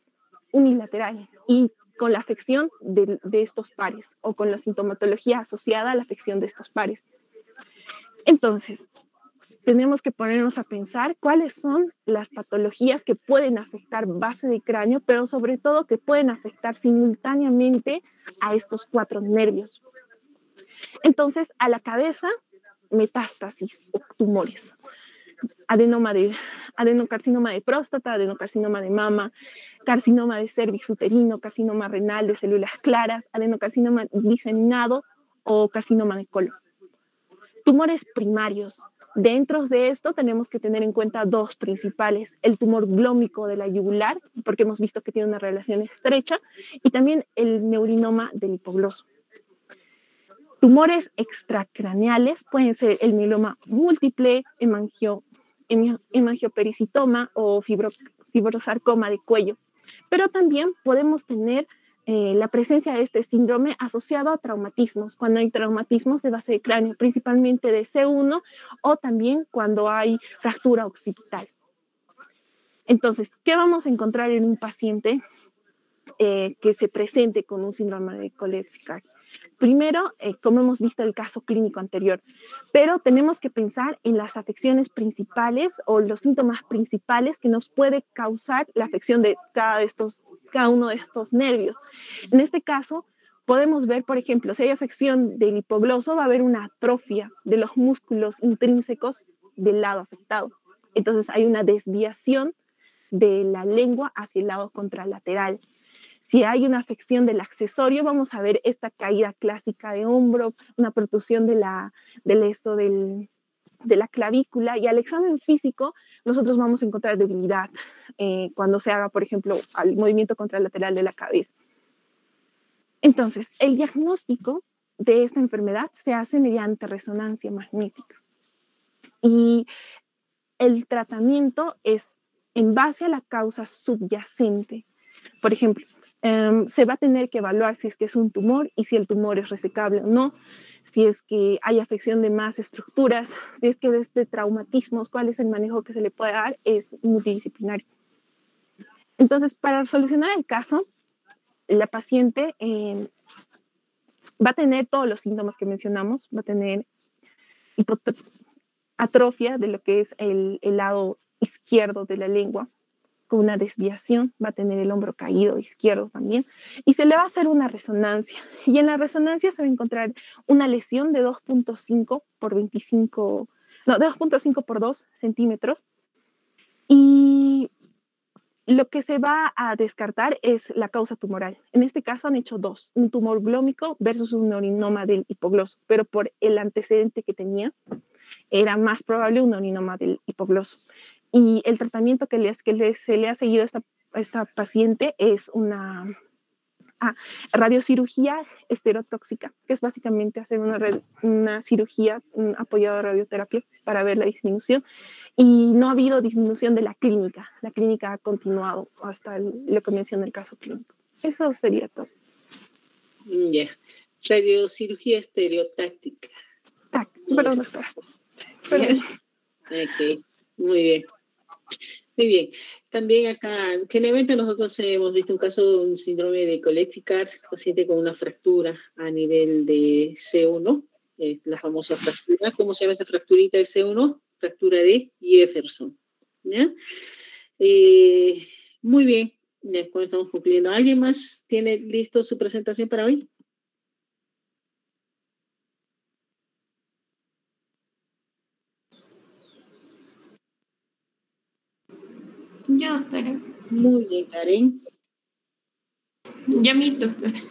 unilateral y con la afección de estos pares o con la sintomatología asociada a la afección de estos pares. Entonces, tenemos que ponernos a pensar cuáles son las patologías que pueden afectar base de cráneo, pero sobre todo que pueden afectar simultáneamente a estos 4 nervios. Entonces, a la cabeza, metástasis o tumores. Adenocarcinoma de próstata, adenocarcinoma de mama, carcinoma de cervix uterino, carcinoma renal de células claras, adenocarcinoma diseminado o carcinoma de colon. Tumores primarios. Dentro de esto tenemos que tener en cuenta dos principales, el tumor glómico de la yugular, porque hemos visto que tiene una relación estrecha, y también el neurinoma del hipogloso. Tumores extracraneales pueden ser el mieloma múltiple, hemangiopericitoma o fibrosarcoma de cuello, pero también podemos tener la presencia de este síndrome asociado a traumatismos, cuando hay traumatismos de base de cráneo, principalmente de C1 o también cuando hay fractura occipital. Entonces, ¿qué vamos a encontrar en un paciente que se presente con un síndrome de Colet-Sicard? Primero, como hemos visto el caso clínico anterior, pero tenemos que pensar en las afecciones principales o los síntomas principales que nos puede causar la afección de cada uno de estos nervios. En este caso, podemos ver, por ejemplo, si hay afección del hipogloso, va a haber una atrofia de los músculos intrínsecos del lado afectado. Entonces, hay una desviación de la lengua hacia el lado contralateral. Si hay una afección del accesorio, vamos a ver esta caída clásica de hombro, una protusión de la clavícula, y al examen físico nosotros vamos a encontrar debilidad cuando se haga, por ejemplo, el movimiento contralateral de la cabeza. Entonces, el diagnóstico de esta enfermedad se hace mediante resonancia magnética y el tratamiento es en base a la causa subyacente. Por ejemplo, se va a tener que evaluar si es que es un tumor y si el tumor es resecable o no, si es que hay afección de más estructuras, si es que desde traumatismos, cuál es el manejo que se le puede dar, es multidisciplinario. Entonces, para solucionar el caso, la paciente va a tener todos los síntomas que mencionamos, va a tener atrofia de lo que es el lado izquierdo de la lengua, con una desviación, va a tener el hombro caído izquierdo también, y se le va a hacer una resonancia. Y en la resonancia se va a encontrar una lesión de 2.5 por 2 centímetros, y lo que se va a descartar es la causa tumoral. En este caso han hecho dos, un tumor glómico versus un neurinoma del hipogloso, pero por el antecedente que tenía, era más probable un neurinoma del hipogloso. Y el tratamiento que se le ha seguido a esta paciente es una radiocirugía estereotóxica, que es básicamente hacer una cirugía apoyada a radioterapia para ver la disminución. Y no ha habido disminución de la clínica. La clínica ha continuado hasta lo que menciona el caso clínico. Eso sería todo. Ya. Radiocirugía estereotáctica. Perdón, doctora. Ok, muy bien. Muy bien. También acá, generalmente nosotros hemos visto un caso de un síndrome de Colet-Sicard, paciente con una fractura a nivel de C1, es la famosa fractura. ¿Cómo se llama esta fracturita de C1? Fractura de Jefferson. ¿Ya? Muy bien, después estamos concluyendo. ¿Alguien más tiene listo su presentación para hoy? Yo, doctora. Muy bien, Karen. Ya mi doctora.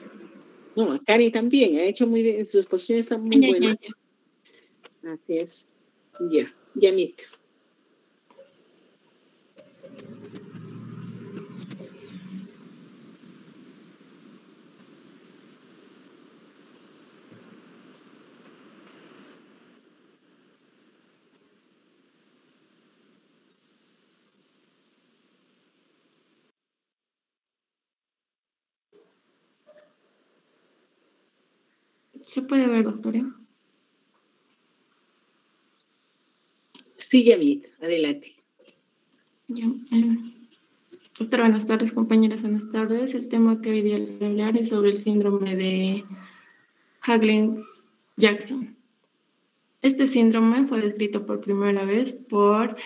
No, Karen también, ha hecho muy bien, sus posiciones están muy buenas. Ya. Así es. Ya, Yamit. ¿Se puede ver, doctora? Sí, Yamit, adelante. Ya, doctora, buenas tardes, compañeras, buenas tardes. El tema que hoy día les voy a hablar es sobre el síndrome de Huggins-Jackson. Este síndrome fue descrito por primera vez por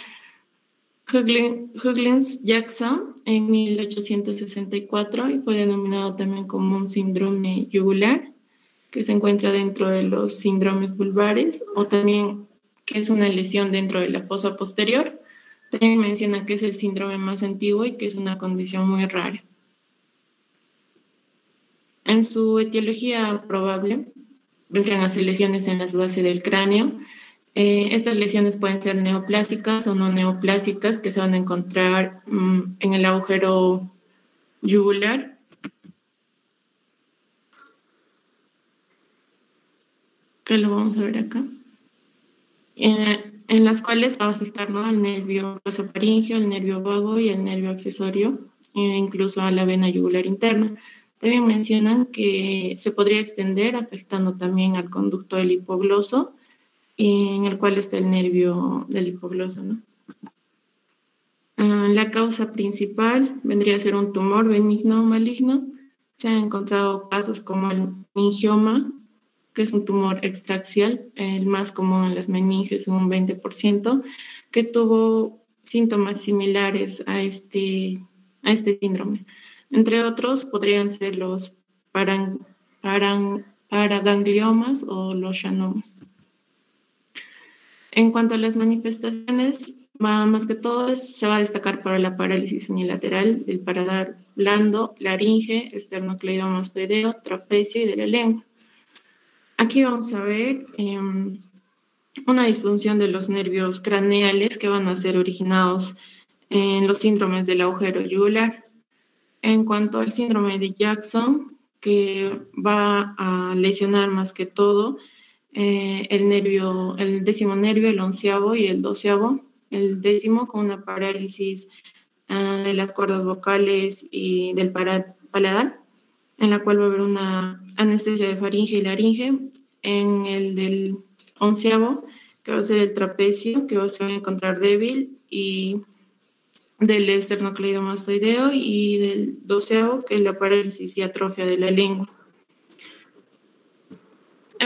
Huggins-Jackson en 1864 y fue denominado también como un síndrome yugular, que se encuentra dentro de los síndromes vulvares, o también que es una lesión dentro de la fosa posterior, También menciona que es el síndrome más antiguo y que es una condición muy rara. En su etiología probable, vendrían a ser lesiones en las bases del cráneo. Estas lesiones pueden ser neoplásicas o no neoplásicas, que se van a encontrar en el agujero yugular. Que lo vamos a ver acá. En las cuales va a afectar, ¿no?, al nervio glosofaríngeo, el nervio vago y el nervio accesorio, incluso a la vena yugular interna. También mencionan que se podría extender afectando también al conducto del hipogloso, en el cual está el nervio del hipogloso, ¿no? La causa principal vendría a ser un tumor benigno o maligno. Se han encontrado casos como el meningioma, que es un tumor extraaxial, el más común en las meninges, un 20%, que tuvo síntomas similares a este síndrome. Entre otros, podrían ser los paragangliomas o los schwannomas. En cuanto a las manifestaciones, más que todo se va a destacar para la parálisis unilateral del paladar blando, laringe, esternocleidomastoideo, trapecio y de la lengua. Aquí vamos a ver una disfunción de los nervios craneales que van a ser originados en los síndromes del agujero yugular. En cuanto al síndrome de Jackson, que va a lesionar más que todo el décimo nervio, el 11º y el 12º, el 10º con una parálisis de las cuerdas vocales y del paladar, en la cual va a haber una anestesia de faringe y laringe. En el del 11º, que va a ser el trapecio, que se va a encontrar débil, y del esternocleidomastoideo, y del 12º, que es la parálisis y atrofia de la lengua.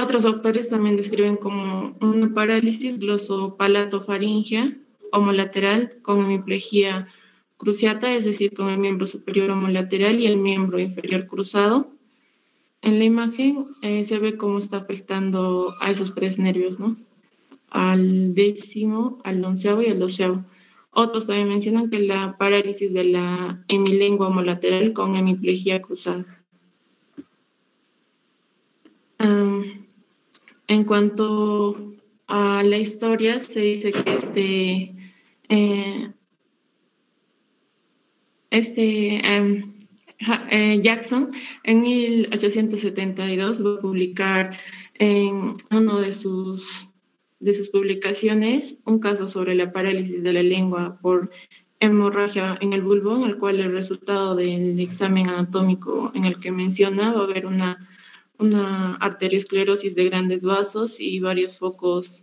Otros autores también describen como una parálisis glosopalatofaringea homolateral con hemiplegia cruciata, es decir, con el miembro superior homolateral y el miembro inferior cruzado. En la imagen se ve cómo está afectando a esos tres nervios, ¿no? Al 10º, al 11º y al 12º. Otros también mencionan que la parálisis de la hemilengua homolateral con hemiplegia cruzada. En cuanto a la historia, se dice que Jackson en 1872 va a publicar en uno de sus publicaciones un caso sobre la parálisis de la lengua por hemorragia en el bulbo, en el cual el resultado del examen anatómico en el que menciona va a haber una arteriosclerosis de grandes vasos y varios focos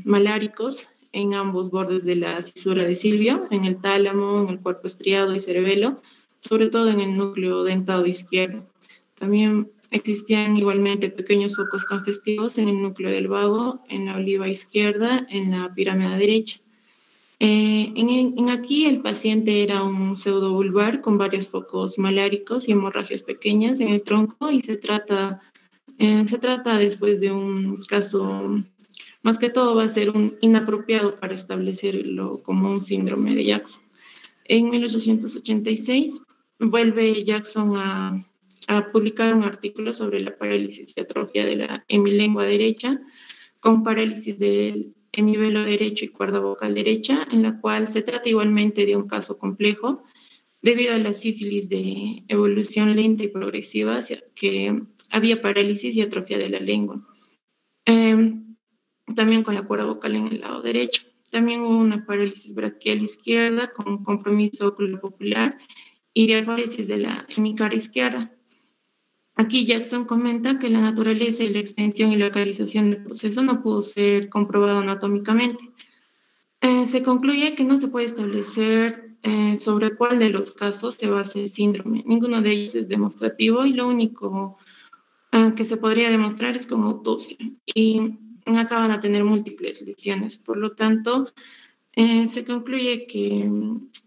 maláricos en ambos bordes de la cisura de Silvio, en el tálamo, en el cuerpo estriado y cerebelo, sobre todo en el núcleo dentado izquierdo. También existían igualmente pequeños focos congestivos en el núcleo del vago, en la oliva izquierda, en la pirámide derecha. Aquí el paciente era un pseudovulvar con varios focos maláricos y hemorragias pequeñas en el tronco, y se trata después de un caso, más que todo va a ser un inapropiado para establecerlo como un síndrome de Jackson. En 1886 vuelve Jackson a publicar un artículo sobre la parálisis y atrofia de la hemilengua derecha con parálisis del hemivelo derecho y cuerda vocal derecha, en la cual se trata igualmente de un caso complejo debido a la sífilis de evolución lenta y progresiva, que había parálisis y atrofia de la lengua. También con la cuerda vocal en el lado derecho. También hubo una parálisis braquial izquierda con compromiso oculopopular y diaforesis de la hemicara izquierda. Aquí Jackson comenta que la naturaleza y la extensión y localización del proceso no pudo ser comprobado anatómicamente. Se concluye que no se puede establecer sobre cuál de los casos se basa el síndrome. Ninguno de ellos es demostrativo, y lo único que se podría demostrar es con autopsia. Y acá van a tener múltiples lesiones. Por lo tanto, se concluye que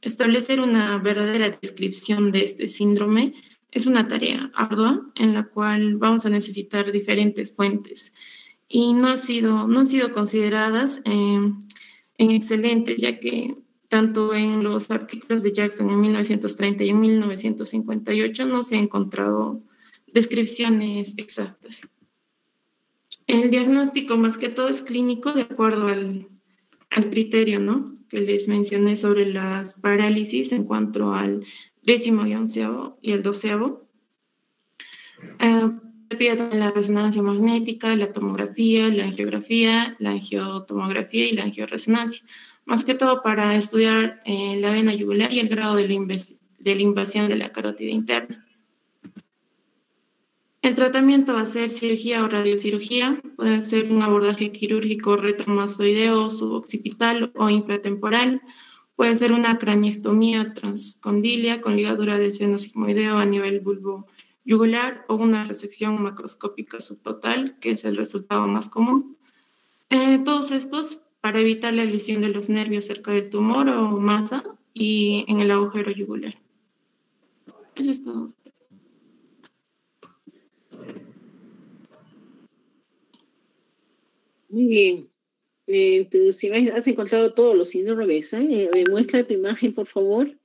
establecer una verdadera descripción de este síndrome es una tarea ardua en la cual vamos a necesitar diferentes fuentes, y no han sido consideradas en excelentes, ya que tanto en los artículos de Jackson en 1930 y en 1958 no se han encontrado descripciones exactas. El diagnóstico más que todo es clínico de acuerdo al criterio, ¿no?, que les mencioné sobre las parálisis en cuanto al 10º y 11º y el 12º. Se pide también la resonancia magnética, la tomografía, la angiografía, la angiotomografía y la angioresonancia, más que todo para estudiar la vena yugular y el grado de la invasión de la carótida interna. El tratamiento va a ser cirugía o radiocirugía, puede ser un abordaje quirúrgico retromastoideo, suboccipital o infratemporal, puede ser una craniectomía transcondilia con ligadura del seno sigmoideo a nivel bulbo yugular o una resección macroscópica subtotal, que es el resultado más común. Todos estos para evitar la lesión de los nervios cerca del tumor o masa y en el agujero yugular. Eso es todo. Muy bien. Si has encontrado todos los síndromes, muestra tu imagen, por favor.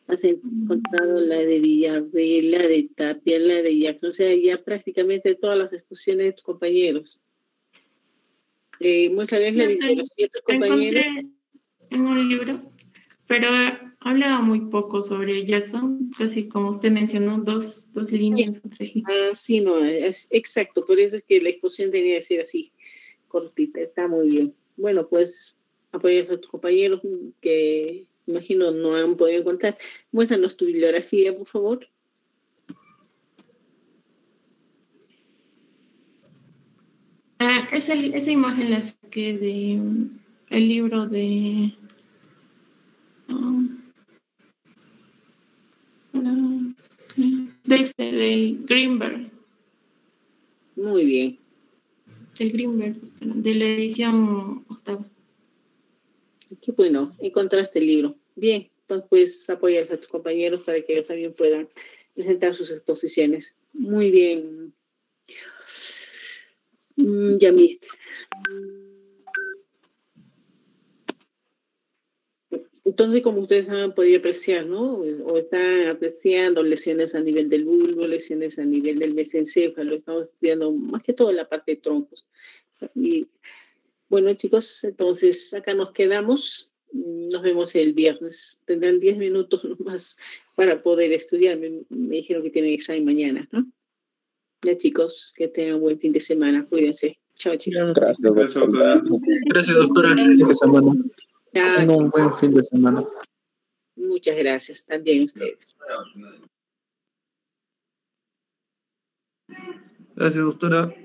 Has encontrado la de Villarreal, la de Tapia, la de Jackson, o sea, ya prácticamente todas las exposiciones de tus compañeros. Muéstrales la bibliografía de tus compañeros. Encontré en un libro, pero hablaba muy poco sobre Jackson, casi como usted mencionó, dos líneas. Sí, no, es exacto, por eso es que la exposición tenía que ser así, cortita, está muy bien. Bueno, pues apoyar a tus compañeros que imagino no han podido encontrar. Muéstranos tu bibliografía, por favor. Esa imagen la saqué de el libro del Greenberg. Muy bien. Del Greenberg, de la edición octava. Qué bueno, encontraste el libro. Bien, entonces puedes apoyar a tus compañeros para que ellos también puedan presentar sus exposiciones. Muy bien. Yamit. Entonces, como ustedes han podido apreciar, ¿no? O están apreciando lesiones a nivel del bulbo, lesiones a nivel del mesencéfalo. Estamos estudiando más que todo la parte de troncos. Y bueno, chicos, entonces acá nos quedamos. Nos vemos el viernes. Tendrán 10 minutos más para poder estudiar. Me dijeron que tienen examen mañana, ¿no? Ya, chicos, que tengan un buen fin de semana. Cuídense. Chao, chicos. Gracias, doctora. Gracias, doctora. Fin de semana. Chao, Un buen fin de semana. muchas gracias. También ustedes. Gracias, doctora.